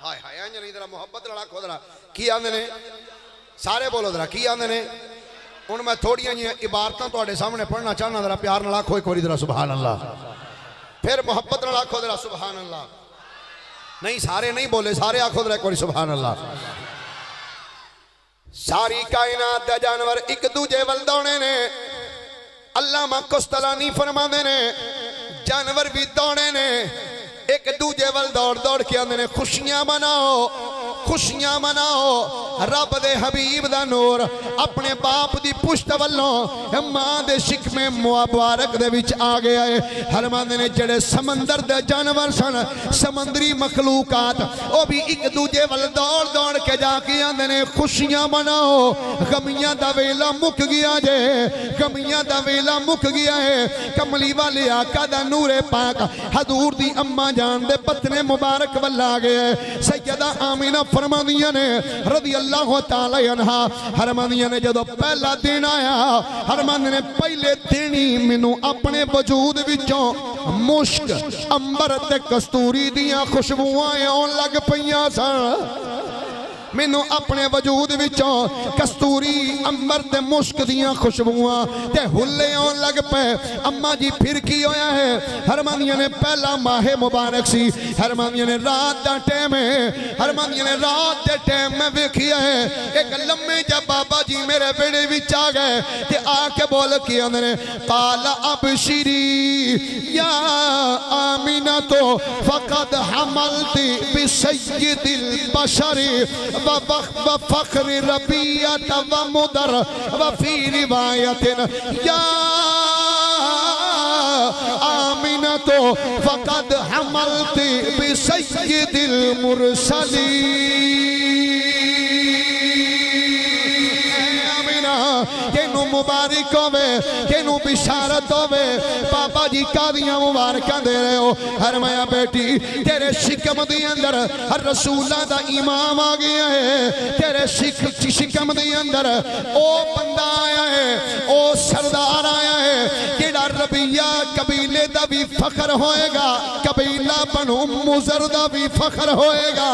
A: ہائے ہائے انجلی ذرا محبت لڑا کھو ذرا کی آندے نے سارے بولو ذرا کی آندے نے
C: ہن میں تھوڑیاں جی عبارتاں تواڈے سامنے پڑھنا چاہنا، ذرا پیار نال آکھو ایک واری ذرا سبحان اللہ، پھر محبت نال آکھو ذرا سبحان اللہ، نہیں سارے نہیں بولے، سارے آکھو ذرا ایک واری سبحان اللہ۔ ساری کائنات دے جانور ایک دوجے ول دوڑے نے، علامہ قسطلانی فرماندے نے جانور بھی دوڑے نے، ایک دوجے ول دوڑ دوڑ کے آندے نے خوشیاں مناؤ خوشیاں مناؤ، رب دے حبیب دا نور اپنے باپ دی پشت والوں ماں دے شکم مبارک دے وچ آ گیا ہے۔ فرماندے نے جڑے سمندر دے جانور سن، سمندری مخلوقات، او بھی ایک دوجے ول دوڑ دوڑ کے جا کے آندے نے خوشیاں مناؤ، غمیاں دا ویلا مک گیا جے، غمیاں دا ویلا مک گیا ہے۔ کملی والے آقا دا نور پاک حضور دی اماں جان دے پتنے مبارک ول آ گیا ہے۔ سیدہ آمینہ فرماندیاں نے رضی اللہ تعالی عنہ، فرماندیاں نے جدو پہلا دن آیا، فرماندے نے پہلے دن ہی مینوں اپنے وجود وچوں مشک، امبر تے کستوری دیاں خوشبوئیں آن لگ پیاں سن۔ مینوں اپنے وجود وچوں کستوری، امبر تے مشک دیاں خوشبوئیں تے ہلے آن لگ پے۔ اماں جی پھر کی ہویا ہے؟ فرماندیاں نے پہلا ماہ مبارک سی، فرماندیاں نے رات دا ٹائم ہے، فرماندیاں نے رات دے ٹائم میں ویکھیا ہے ایک لمے جا بابا جی میرے بیڑے وچ آ گئے تے آ کے بول کے آندے نے قال ابشری یا آمینہ تو فقد حملت بسید البشر وفخر ربیعت ومدر وفی روایت یا آمینہ تو فقد حملت بسید المرسلین۔ کینو مبارک ہوئے، کینو بشارت ہوئے، پاپا جی قادیاں مبارکاں دے رہے ہو۔ فرمایا بیٹی تیرے شکم دی اندر ہر رسولہ دا امام آ گیا ہے، تیرے شکم دی اندر او بندہ آیا ہے، او سردار آیا ہے، جیڑا ربیہ قبیلے دا بھی فخر ہوئے گا، قبیلہ بنو مزر دا بھی فخر ہوئے گا۔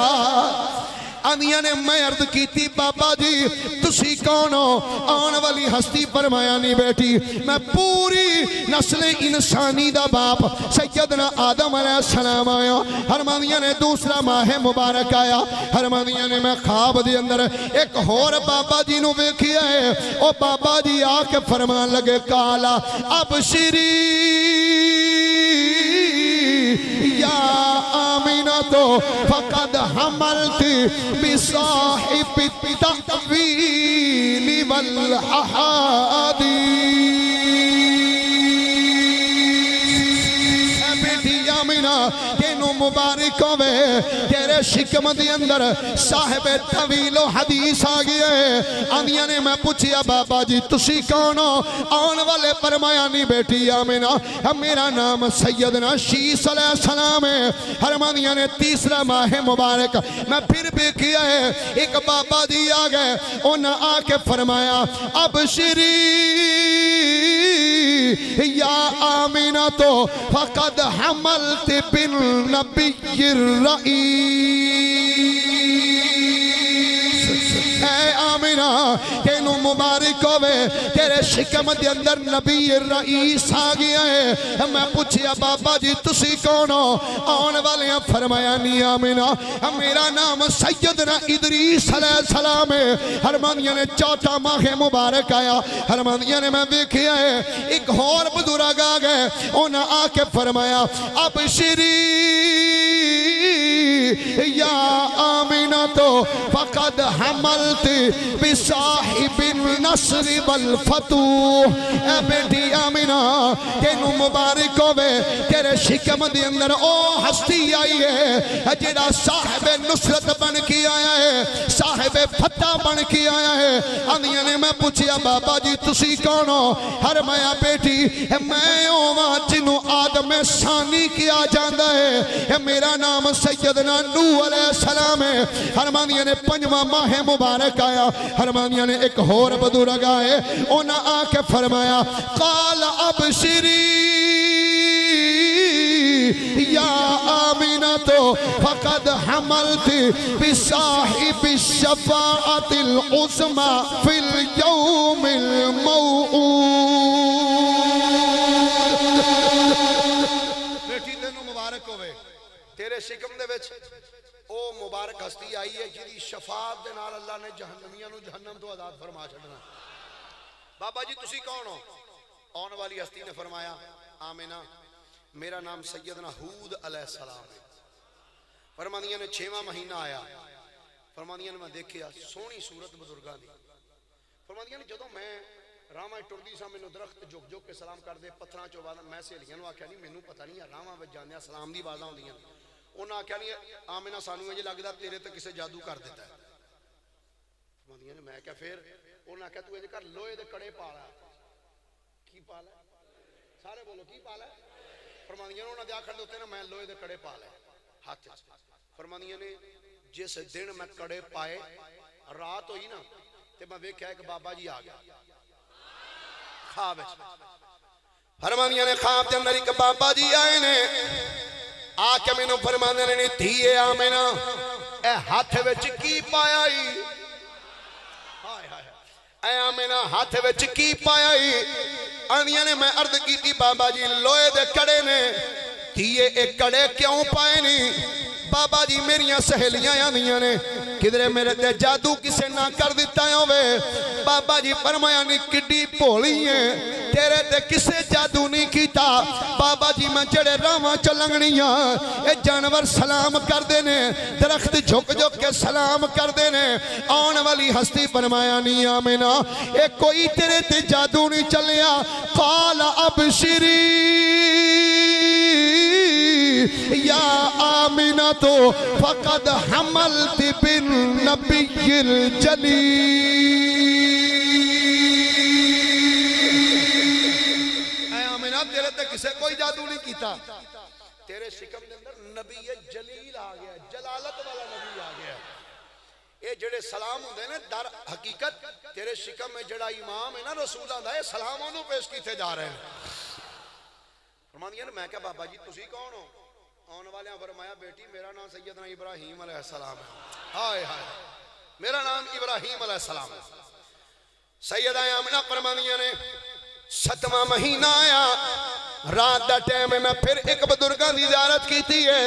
C: آندیاں نے میں عرض کیتی بابا جی تسی کون ہو؟ آن والی ہستی فرمایا نہیں بیٹی میں پوری نسل انسانی دا باپ سیدنا آدم علیہ السلام آیا۔ فرماندیاں نے دوسرا ماہ مبارک آیا، فرماندیاں نے میں خواب دے اندر ایک اور بابا جی نو ویکھیا ہے، او بابا جی آ کے فرمان لگے کالا ابشری یا آمینہ تو فقد حملت بصاحب التأویل والحادیث۔ بیٹی آمینہ تینوں مبارک ہوئے، تیرے شکم دی اندر صاحب طویل و حدیث آ گیا ہے۔ آندیاں نے میں پوچھیا بابا جی تسی کون ہو؟ آن والے فرمایا نہیں بیٹی آمینہ میرا نام سیدنا شیس علیہ السلام ہے۔ فرماندیاں نے تیسرا ماہ مبارک میں پھر بھی کیا ہے، ایک بابا جی آ گئے، انہاں آ کے فرمایا ابشری یا آمینہ تو فقد حملت بالنبی الرئیس۔ اے آمینہ تینوں مبارک ہوئے، تیرے شکم دے اندر نبی الرئیس آ گیا ہے۔ میں پوچھیا بابا جی تسی کون ہو؟ آن والے فرمایا نہیں آمینہ میرا نام سیدنا ادریس علیہ السلام ہے۔ فرماندیاں نے چوتھا ماہ مبارک آیا، فرماندیاں نے میں دیکھیا ہے ایک اور بزرگ آ گئے، انہاں آ کے فرمایا ابشری یا آمینہ تو فقد حملت بصاحب النصر والفتوح۔ اے بیٹی آمینہ تینوں مبارک ہوئے، تیرے شکم دے اندر او ہستی آئی ہے جیڑا صاحب نصرت بن کے آیا ہے، صاحب فتح بن کے آیا ہے۔ آندیاں نے میں پوچھیا بابا جی تسی کون ہو؟ فرمایا بیٹی میں ہوں جنوں آدم ثانی کیا جاندا ہے، میرا نام سیدنا نوح علیہ السلام ہے۔ فرماندیاں نے پنجواں ماہ مبارک آیا، فرماندیاں نے ایک اور بزرگ آئے، انہاں آ کے فرمایا قال ابشری یا آمینہ تو فقد حملت بصاحب الشفاعت العظمی فی اليوم الموعود۔
A: شکم دے وچ او مبارک ہستی آئی ہے جی شفاعت دے نال اللہ نے جہنمیاں نو جہنم تو آزاد فرما چھڑنا. بابا جی تسی کون ہو؟ آن والی ہستی نے فرمایا آمینہ میرا نام سیدنا حود علیہ السلام ہے. فرمانیاں نے 6واں مہینہ آیا. فرمانیاں نے میں دیکھیا سونی صورت بزرگاں دی. فرمانیاں نے جدوں میں راما ٹردی سا مینوں درخت جھک جھک کے سلام کر دے پتھراں چوں آواز میں سہیلیاں نوں آکھیا نہیں مینوں پتہ نہیں راما وچ جاندیاں سلام دی آوازاں ہوندیاں. انہاں آکھیا نہیں آمینہ سانوں انج لگدا تیرے تے کسے جادو کر دیتا ہے. فرمانیاں نے میں کہا پھر انہاں آکھیا تو انج کر لوہے دے کڑے پا لے. کی پا لے؟ سارے بولو کی پا لے؟ فرمانیاں نے انہاں دے آکھن دے نا میں لوہے دے کڑے پا لے ہاتھ. فرمانیاں نے جس دن میں کڑے پائے رات ہوئی نا تے میں ویکھیا کہ بابا جی آ گیا خواب. فرمانیاں نے خواب دے اندر ایک بابا جی آئے نے آ کے مینوں فرماندے نے دھیے آمینہ اے ہاتھ وچ کی پایا ای؟ ہائے ہائے اے آمینہ ہاتھ وچ کی پایا ای؟ آندیاں نے میں عرض کیتی بابا جی لوہے دے کڑے نے. دھیے اے کڑے کیوں پائے نہیں؟ بابا جی میریاں سہیلیاں آندیاں نے کدھرے میرے تے جادو کسے نہ کر دیتا ہوئے. بابا جی فرمایا نہیں کڈی بھولی ہے تیرے تے کسے جادو نہیں کیتا. بابا جی میں جڑے راواں چ لنگنیاں اے جانور سلام کر دے نے درخت جھک جھک کے سلام کر دے نے. آن والی ہستی فرمایا نہیں آمینہ اے کوئی تیرے تے جادو نہیں چلیا. قال ابشری یا آمینہ تو فقد حملت بالنبی الجلیل. اے آمینہ تیرے تے کسے کوئی جادو نہیں کیتا. تیرے شکم دے اندر نبی جلیل آ گیا جلالت والا نبی آ گیا. اے جڑے سلام ہوندے نے در حقیقت تیرے شکم میں جڑا امام ہے نا رسولہ دا اے سلام انہوں پیش کیتے جا رہے ہیں. فرمانیاں نے میں کہا بابا جی تسی کون ہو؟ آن والے فرمایا بیٹی میرا نام سیدنا ابراہیم علیہ السلام ہے. ہائے ہائے میرا نام ابراہیم علیہ السلام ہے. سیدہ آمنہ فرمانیاں نے 7واں مہینہ آیا رات دا ٹائم میں پھر ایک بزرگاں دی زیارت کیتی ہے.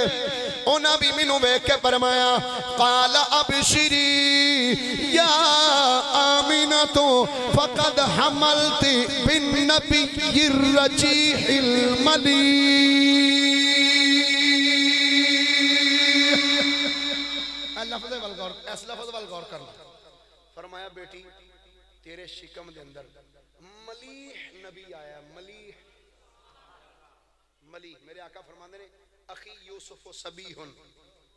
A: انہاں بھی مینوں ویکھ کے فرمایا قال ابشری یا آمینہ تو فقد حملت بالنبی الرجیح الملی. اس لفظ وال غور کرنا. فرمایا بیٹی تیرے شکم دے اندر ملیح نبی آیا. ملیح ملیح میرے آقا فرماندے نے اخی یوسف صبیح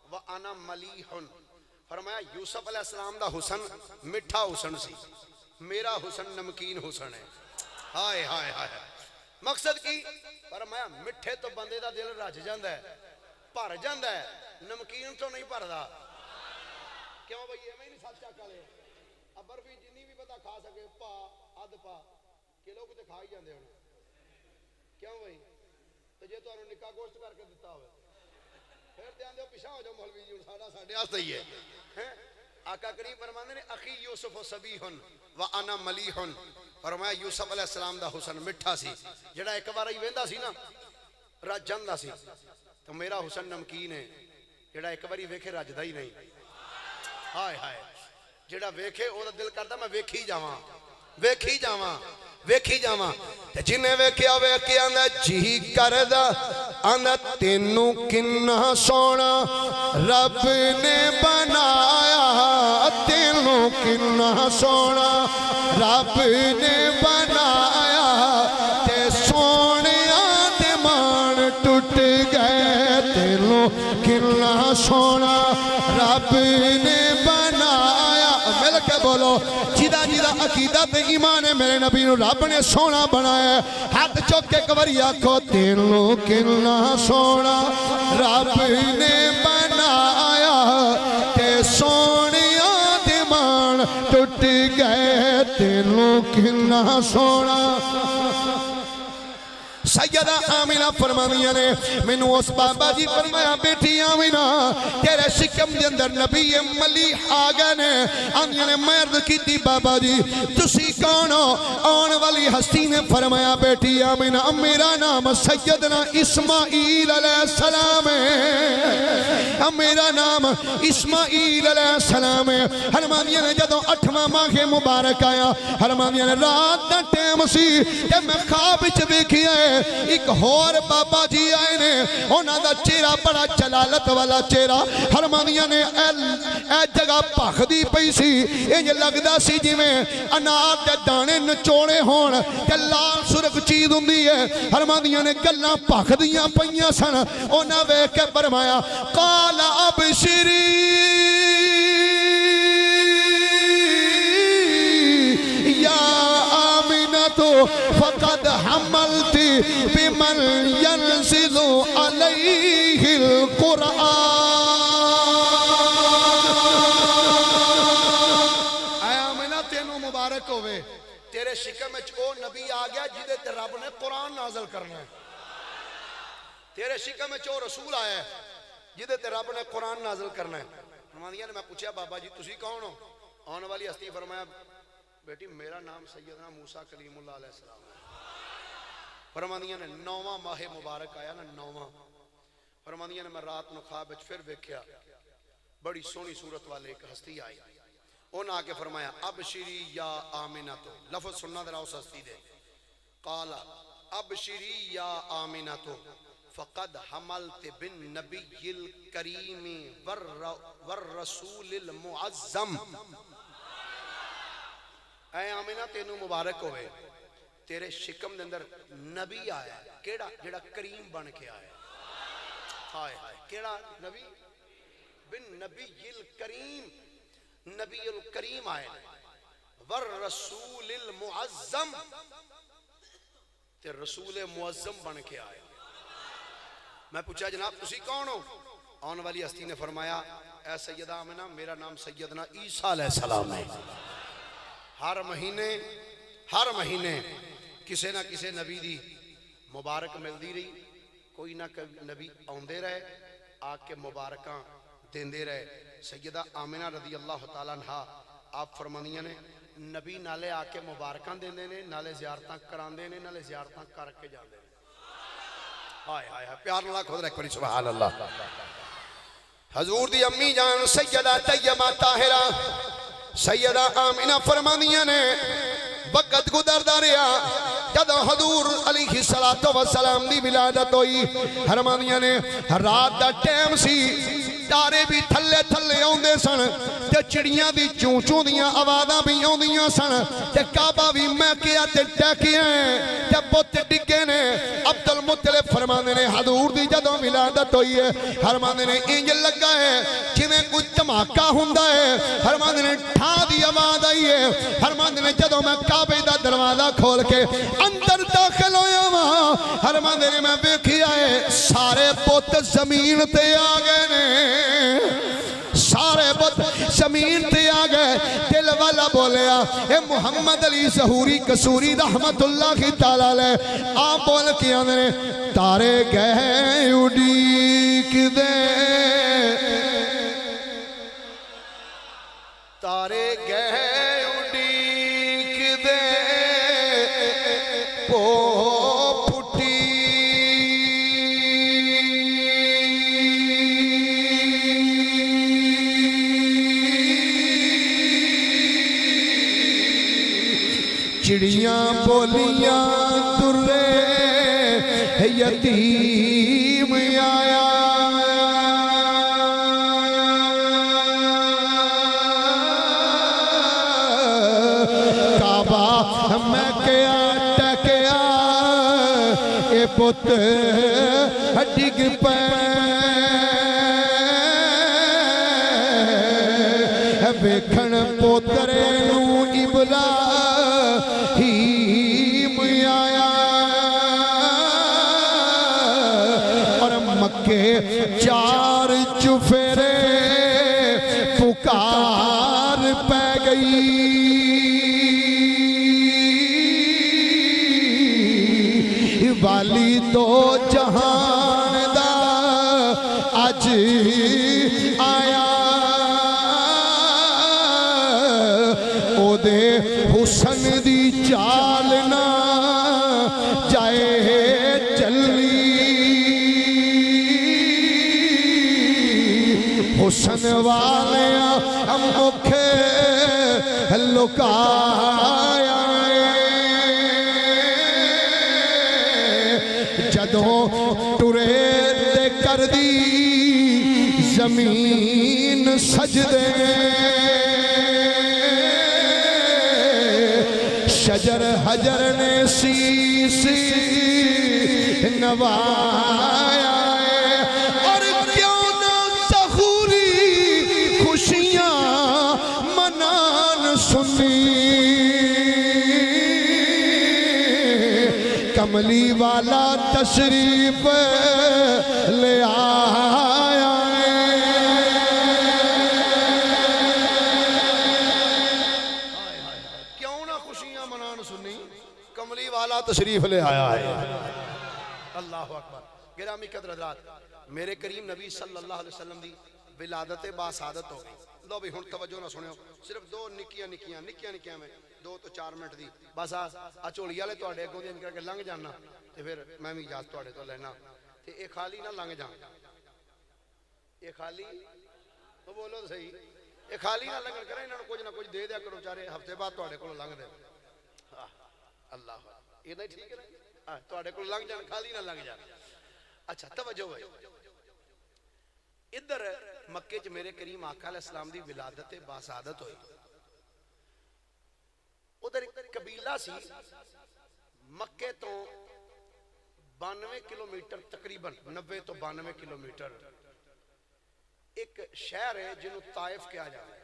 A: وانا ملیح. فرمایا یوسف علیہ السلام دا حسن مٹھا حسن سی میرا حسن نمکین حسن ہے. ہائے ہائے ہائے مقصد کی فرمایا مٹھے تو بندے دا دل رج جاندا ہے بھر جاندا ہے نمکین تو نہیں بھردا. کیوں بھئی یہ میں نہیں ساتھ چاکا لے اب برفی جنی بھی بتا کھا سکے پا آدھ پا کلو کو تے کھا ہی جاندے ہونے. کیوں بھئی تو جے تو انہوں نکاح گوشت کر کے دیتا ہوئے پھر دے آندے ہو پیشاں ہو جاؤ مولوی جی ساڑھے آستا ہی ہے. آقا کریم فرماندے نے اخی یوسف صبیح وانا ملیح. فرمایا یوسف علیہ السلام دا حسن مٹھا سی جڑا ایک بار ہی ویندا سی نا رج جاندا سی. تو میرا حسن نمکین ہے جڑا ایک بار ہی ویکھے رجدا ہی نہیں. ہائے ہائے جڑا ویکھے او دا دل کردا میں ویکھی جاواں ویکھی جاواں ویکھی جاواں. تے جنے ویکھیا ویکھ آندا جی کردا آندا تینوں کنا سونا رب نے بنایا. تینوں کنا سونا رب نے بنایا تے سونیا تے مان ٹوٹ گئے. تینوں کنا سونا رب نے بنایا. مل کے بولو جیدہ جیدہ عقیدت ایمان ہے میرے نبی نو رب نے سونا بنایا. ہاتھ چوک کے کبری آکھو تینوں کنا سونا رب نے بنایا تے سونیا تے مان ٹوٹ گئے. تینوں کنا سونا. سیدہ آمینہ فرمانیاں نے مینوں اس بابا جی فرمایا بیٹی آمینہ تیرے شکم دے اندر نبی ملیح آ گئے نے. آندیاں نے میں عرض کیتی بابا جی تسی کون ہو؟ آن
C: والی ہستی نے فرمایا بیٹی آمینہ میرا نام سیدنا اسماعیل علیہ السلام ہے، میرا نام اسماعیل علیہ السلام ہے۔ حرمانیہ نے جدوں 8واں ماہ مبارک آیا، حرمانیہ نے رات دا ٹیم سی کہ میں خواب وچ ویکھیا ہے ایک ہور بابا جی آئے نے، انہاں دا چہرہ بڑا جلالت والا چہرہ، حرمانیہ نے اے جگہ بھخدی پئی سی، انج لگدا سی جویں انار دے دانے نچوڑے ہون تے لال سرخ چیز ہوندی ہے۔ حرمانیہ نے گلاں بھخدیاں پئیاں سن، انہاں ویکھ کے فرمایا قال ابشری فقد حملت بمن ينزل عليه القرآن۔ اے آمینہ تینوں مبارک ہوئے، تیرے شکم وچ او نبی آ گیا جدے تے رب نے قرآن نازل کرنا ہے، تیرے شکم وچ او رسول آیا ہے جدے تے رب نے قرآن نازل کرنا ہے۔ فرمایا نے میں پوچھا بابا جی تسی کون ہو؟ آنے والی ہستی فرمایا بیٹی میرا نام سیدنا موسیٰ کلیم اللہ علیہ السلام ہے۔ فرمایا نے 9واں ماہ مبارک آیا نا 9واں، فرمایا نے میں رات نو خواب وچ پھر ویکھیا بڑی سونی صورت والے ایک ہستی آئی، انہاں آ کے فرمایا ابشری یا آمینہ، تو لفظ سننا ذرا اس ہستی دے، قال ابشری یا آمینہ تو فقد حملت بالنبی الکریم والرسول المعظم۔ اے آمینہ تینوں مبارک ہوئے، تیرے شکم دے اندر نبی آیا ہے، کیڑا جڑا کریم بن کے آیا ہے، ہائے ہائے کیڑا نبی؟ بن نبی الکریم، نبی الکریم آیا ہے، والرسول المعظم، تے رسول معظم بن کے آیا ہے۔ میں پوچھا جناب تسی کون ہو؟ آن والی ہستی نے فرمایا اے سیدہ آمینہ میرا نام سیدنا عیسیٰ علیہ السلام ہے۔ ہر مہینے کسے نہ کسے نبی دی مبارک ملدی رہی، کوئی نہ نبی آندے رہے آ کے مبارکاں دیندے رہے۔ سیدہ آمینہ رضی اللہ تعالیٰ عنہ آپ فرمانیاں نے نبی نالے آ کے مبارکاں دیندے نے، نالے زیارتاں کراندے نے، نالے زیارتاں کر کے جاندے نے۔ ہائے ہائے پیار اللہ خود رکھ پڑی سبحان اللہ۔ حضور دی امی جان سیدہ طیبہ طاہرہ سیدہ آمینہ فرمانیاں نے وقت گزردا رہا، جب حضور علیہ السلام دی ولادت ہوئی، حرمانیاں نے رات دا ٹائم سی، تارے بھی تھلے تھلے آندے سن تے چڑیاں دی چوں چوں دیاں آوازاں بھی آندیاں سن تے کعبہ بھی مہکیا تے ٹہکیا تے بت ڈگے نے۔ عبد المطلب فرماندے نے حضور دی جدوں ولادت ہوئی ہے، فرماندے نے انج لگا ہے جویں کوئی دھماکہ ہوندا ہے، فرماندے نے ٹھا دی آواز آئی ہے، فرماندے نے جدوں میں کعبے دا دروازہ کھول کے اندر داخل ہویا وا، فرماندے نے میں ویکھیا ہے سارے بت زمین تے آ گئے نے، سارے بت زمین تے آ گئے۔ دل والا بولیا اے محمد علی ظہوری قصوری رحمت اللہ تعالیٰ علیہ آپ بول کے آنے نے تارے گئے اڈیک دے، تارے گئے اڈیک دے پو پھٹی چڑیاں بولیاں ترے یتیم آیا، کعبہ میں کیا ٹکیا اے بت ڈگ پے، ویکھن پوترے نو ابراہیم آیا، اور مکے چار چفیرے پکار پہ گئی، والی دو جہان دا اج آیا، دے حسن دی چال نہ جائے چلی حسن والے مکھے لکایا جدوں ٹرے تے کر دی زمین سجدے شجر حجر نے سیس نوایا اور کیوں نہ سخوری خوشیاں منان سنی کملی والا تشریف لے آیا
A: کیوں نہ خوشیاں منان سنی کملی والا تشریف لے آیا ہے اللہ اکبر گرامی قدر حضرات میرے کریم نبی صلی اللہ علیہ وسلم دی ولادت باسعادت ہو گئی لو بھی ہن توجہ نہ سنیو صرف دو نکیاں میں 2 تو 4 منٹ دی بس آ چولی والے تواڈے اگوں دی کر کے لنگ جانا تے پھر میں بھی اجازت تواڈے تو لینا تے اے خالی نہ لنگ جان اے خالی تو بولو تو صحیح اے خالی نہ لنگن کرے انہاں نوں کچھ نہ کچھ دے دیا کرو بیچارے ہفتے بعد تواڈے کول لنگ دے اللہ یہ نہیں ٹھیک ہے تواڈے کول لنگ جان خالی نہ لنگ جان اچھا توجہ ہے ادھر مکے چ میرے کریم آقا علیہ السلام دی ولادت باسعادت ہوئی ادھر ایک قبیلہ سی مکے تو 92 کلومیٹر تقریباً 90 تو 92 کلومیٹر ایک شہر ہے جنہوں طائف کیا جاتا ہے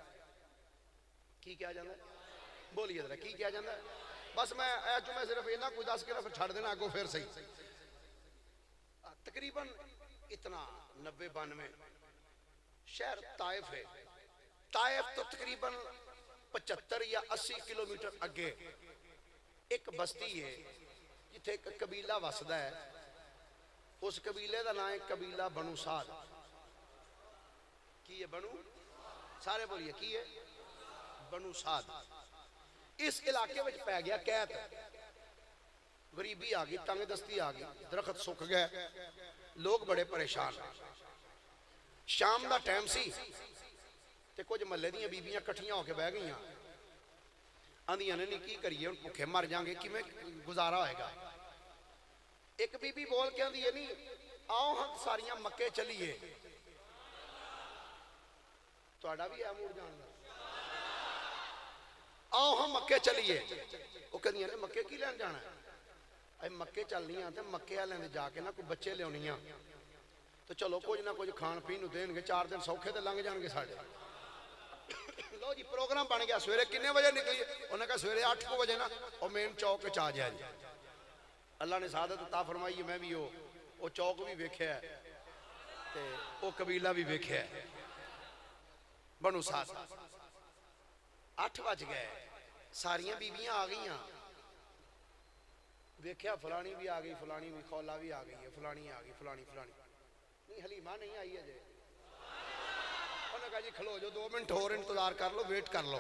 A: کی کیا جاتا ہے بولیے ذرا کی کیا جاتا ہے بس میں جمعہ صرف اینا کوئی 10 کلو پھر چھڑ دینا آگو پھر صحیح تقریباً اتنا 90-92 شہر طائف ہے طائف تو تقریباً 75 یا 80 کلومیٹر اگے ایک بستی ہے جتھے ایک قبیلہ وسدا ہے اس قبیلے دا نام ہے قبیلہ بنو سعد کی ہے بنو سارے بولیے کی ہے بنو سعد اس علاقے وچ پہ گیا قحط غریبی آ گئی تنگ دستی آ گئی درخت سک گئے لوگ بڑے پریشان شام دا ٹائم سی تے کچھ محلے دیاں بیبیاں کٹھیاں ہو کے بہ گئیاں آندیاں نے نہیں کی کریے ان بھوکے مر جائیں گے کیویں گزارا ہوئے گا ایک بی بی بول کے آندی ہے نہیں آؤ ہم ساریاں مکے چلیے تہاڈا بھی ہے موڑ جان دا آؤ ہم مکے چلیے وہ کہندیاں نے مکے کی لین جانا ہے اے مکے چلنی ہیں تے مکے والے نے جا کے نہ کوئی بچے لیاونی ہیں تو چلو کچھ نہ کچھ کھان پین نوں دین گے 4 دن سوکھے تے لنگ جان گے ساڈے لو جی پروگرام بن گیا سویرے کنے بجے نکلی انہوں نے کہا سویرے 8 بجے نا اور مین چوک چ آ جائے جی اللہ نے سعادت عطا فرمائی ہے میں بھی وہ چوک بھی ویکھیا ہے تے وہ قبیلہ بھی ویکھیا ہے بنو سعد 8 بج گئے ساریاں بیبیاں آ گئیاں ویکھیا فلانی بھی آ گئی فلانی بھی خولا بھی آ گئی ہے فلانی آ گئی فلانی نہیں حلیمہ نہیں آئی ہے جی انہوں نے کہا جی کھلو جو 2 منٹ اور انتظار کر لو ویٹ کر لو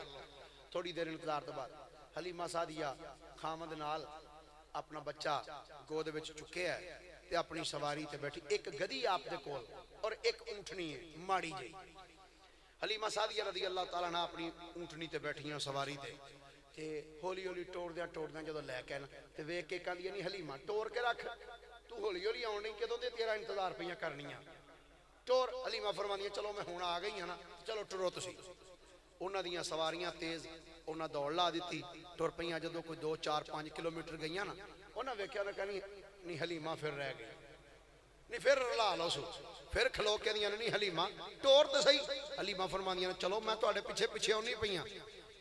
A: تھوڑی دیر انتظار تو بعد حلیمہ سعدیہ خامد نال اپنا بچہ گود وچ چکے ہے تے اپنی سواری تے بیٹھی ایک گدی آپ دے کول اور ایک اونٹنی ہے ماڑی جی حلیمہ سعدیہ رضی اللہ تعالیٰ نے اپنی اونٹنی تے بیٹھیاں سواری تے ہولی ہولی ٹوڑ دیا جدو لے کے تے ویکھ کے کہندی نہیں حلیمہ ٹور کے رکھ تو ہولی ہولی آن نہیں کدوں دے تیرا انتظار پئیاں کرنیاں ٹور حلیمہ فرماندی چلو میں ہن آ گئی ہاں نا چلو ٹرو تسی انہاں دیاں سواریاں تیز انہاں دوڑ لا دیتی ٹر پئیاں جدو کوئی 2 4 5 کلومیٹر گئیاں نا انہاں ویکھیا نا کہنی نہیں حلیمہ پھر رہ گئی نہیں پھر لا لو سو پھر کھلو کے دیاں نہیں حلیمہ ٹور تے صحیح حلیمہ فرماندیاں چلو میں تواڈے پیچھے پیچھے اونی پئیاں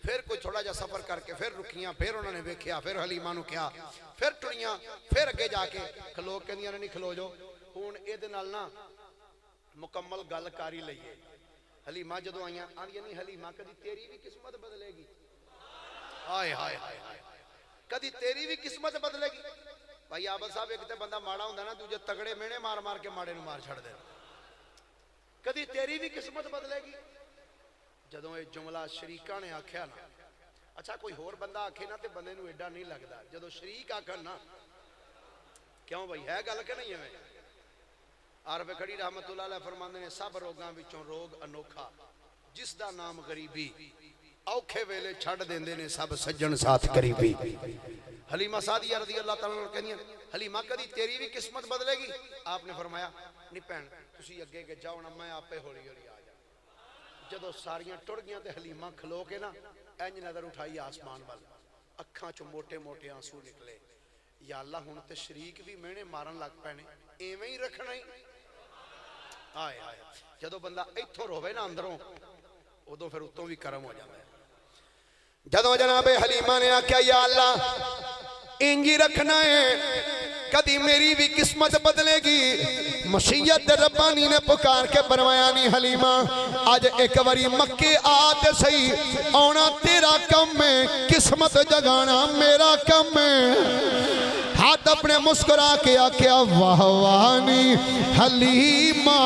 A: پھر کوئی تھوڑا جا سفر کر کے پھر رکیاں پھر انہوں نے ویکھیا پھر حلیمہ نو کیا پھر ٹریاں پھر اگے جا کے کھلو کے دیاں نہیں کھلو جو ہن اے دے نال نا مکمل گل کاری لئیے حلیمہ جدو آئیاں آندیاں نہیں حلیمہ کدی تیری بھی قسمت بدلے گی ہائے ہائے ہائے کدی تیری بھی قسمت بدلے گی بھائی عابد صاحب ایک تے بندہ ماڑا ہوندا نا دوجے تگڑے مینے مار مار کے ماڑے نو مار چھڑ دے کدی تیری بھی قسمت بدلے گی جدوں اے جملہ شریکاں نے آکھیا نا اچھا کوئی ہور بندہ آکھے نا تے بندے نو ایڈا نہیں لگدا، جدو شریک آکھن نا، کیوں بھائی ہے گل کہ نہیں ہے؟ عارف کھڑی رحمت اللہ علیہ فرماندے نے سب روگاں وچوں روگ انوکھا جس دا نام غریبی، اوکھے ویلے چھڑ دیندے نے سب سجن ساتھ قریبی۔ حلیمہ سعدیہ رضی اللہ تعالیٰ عنہ کہنی ہیں حلیمہ کدی تیری بھی قسمت بدلے گی؟ آپ نے فرمایا نہیں پہن تسی اگے کے جاؤ نا میں آپے ہولی ہولی آ جا۔ جدو ساریاں ٹڑ گیاں تے حلیمہ کھلو کے نا اینج نظر اٹھائی آسمان وال، اکھاں چو موٹے موٹے آنسو نکلے، یا اللہ ہن تے شریک بھی مینے مارن لگ پینے، ایویں ہی رکھنا ہی آئے آئے۔ جدو بندہ ایتھوں روے نا اندروں ادو پھر اتوں بھی کرم ہو جاتا ہے۔ جدو جناب حلیمہ نے آکھیا یا اللہ انجی رکھنا ہے کدی میری بھی قسمت بدلے گی، مشیت ربانی نے پکار کے بنوایا نہیں حلیمہ آج ایک واری مکے آتے صحیح اونا تیرا کم میں، قسمت جگانا میرا کم میں۔ ہاتھ اپنے مسکرا کے آکھیا واہ وانی حلیمہ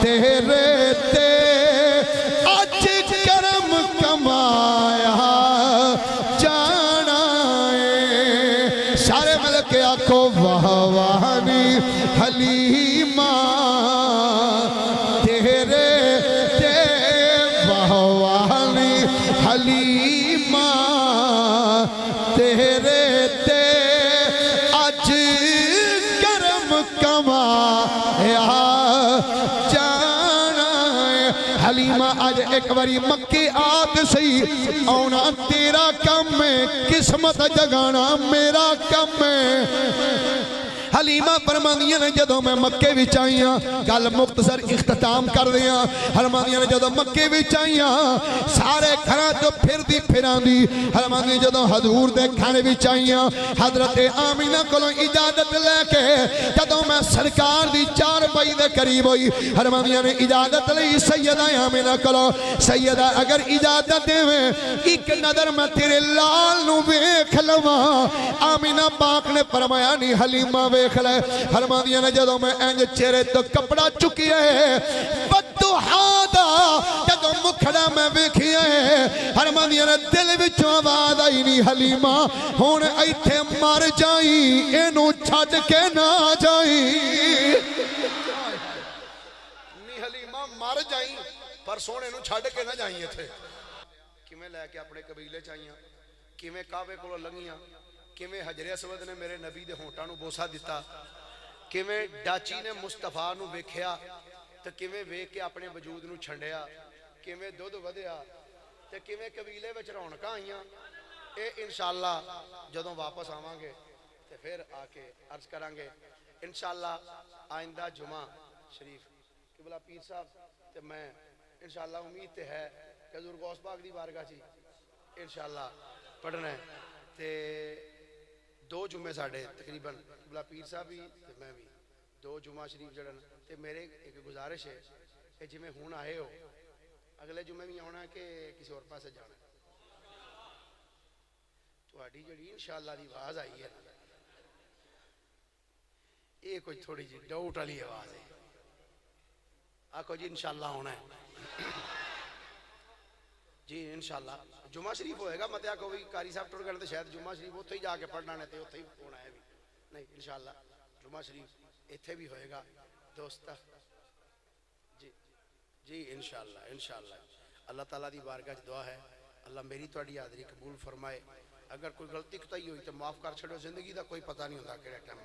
A: تیرے تے آج کرم کمایا جانا ہے، سارے مل کے آکھو واہ وانی حلیمہ تیرے تے، واہ وانی حلیمہ تیرے تے آج کرم کمایا جانا ہے۔ حلیمہ آج ایک باری مکے آت صحیح اونا تیرا کم ہے، قسمت جگانا میرا کم ہے۔ حلیمہ فرماندیاں نے جدو میں مکے وچ آئیاں، گل مختصر اختتام کر دیاں، فرماندیاں نے جدو مکے وچ آئیاں سارے گھراں تو پھر دی پھران دی، فرماندیاں جدو حضور دے گھر وچ آئیاں حضرت آمینہ کولوں اجازت لے کے جدو میں سرکار دی چار پائی دے قریب ہوئی، فرماندیاں نے اجازت لئی سیدہ آمینہ کولوں، سیدہ اگر اجازت دے میں ایک نظر میں تیرے لال نو ویکھ لواں۔ آمینہ پاک نے فرمایا نہیں حلیمہ ویکھ لے، فرماندیاں نے جدو میں انج چہرے تو کپڑا چکی ہے بددعا دا جدو مکھڑا میں ویکھیا ہے، فرماندیاں نے دل وچوں آواز آئی نہیں حلیمہ ہن ایتھے مر جائیں اینو چھڈ کے نہ جائیں، نہیں حلیمہ مر جائیں پر سونے نو چھڈ کے نہ جائیں ایتھے۔ کیویں لے کے اپنے قبیلے چائیاں، کیویں کعبے کولوں لنگیاں، کیویں حجر اسود نے میرے نبی دے ہونٹاں نو بوسا دیتا، کیویں ڈاچی نے مصطفیٰ نو ویکھیا تے کیویں ویکھ کے اپنے وجود نو چھنڈیا، کیویں دودھ ودیا تے کیویں قبیلے وچ رونقاں آئیاں۔ اے انشاءاللہ جدوں واپس آواں گے تے پھر آ کے عرض کران گے انشاءاللہ آئندہ جمعہ شریف قبلہ پیر صاحب تے میں انشاءاللہ امید تے ہے کہ حضور غوث پاک دی بارگاہ چ انشاءاللہ پڑھنا ہے تے دو جمعے ساڑھے تقریباً قبلہ پیر صاحب بھی تے میں بھی دو جمعہ شریف جڑن تے میرے ایک گزارش ہے کہ جی میں ہون آئے ہو اگلے جمعے بھی آنا ہے کہ کسی اور پاسے جانا ہے تو آڈی جڑی انشاءاللہ دی آواز آئی ہے یہ کوئی تھوڑی جی ڈاؤٹ والی آواز ہے، آکھو جی انشاءاللہ ہونا ہے جی انشاءاللہ جمعہ شریف ہوئے گا، مت آکھو بھی قاری صاحب ٹر گئے تو شاید جمعہ شریف اتھے ہی جا کے پڑھنا ہے تے اتھے ہی ہونا ہے بھی نہیں، انشاءاللہ جمعہ شریف اتھے بھی ہوئے گا دوستہ جی انشاءاللہ اللہ تعالیٰ دی بارگاہ دعا ہے اللہ میری تواڈی حاضری قبول فرمائے، اگر کوئی غلطی کوتاہی ہوئی تو معاف کر چھڑو، زندگی دا کوئی پتہ نہیں ہوتا کہ ٹائم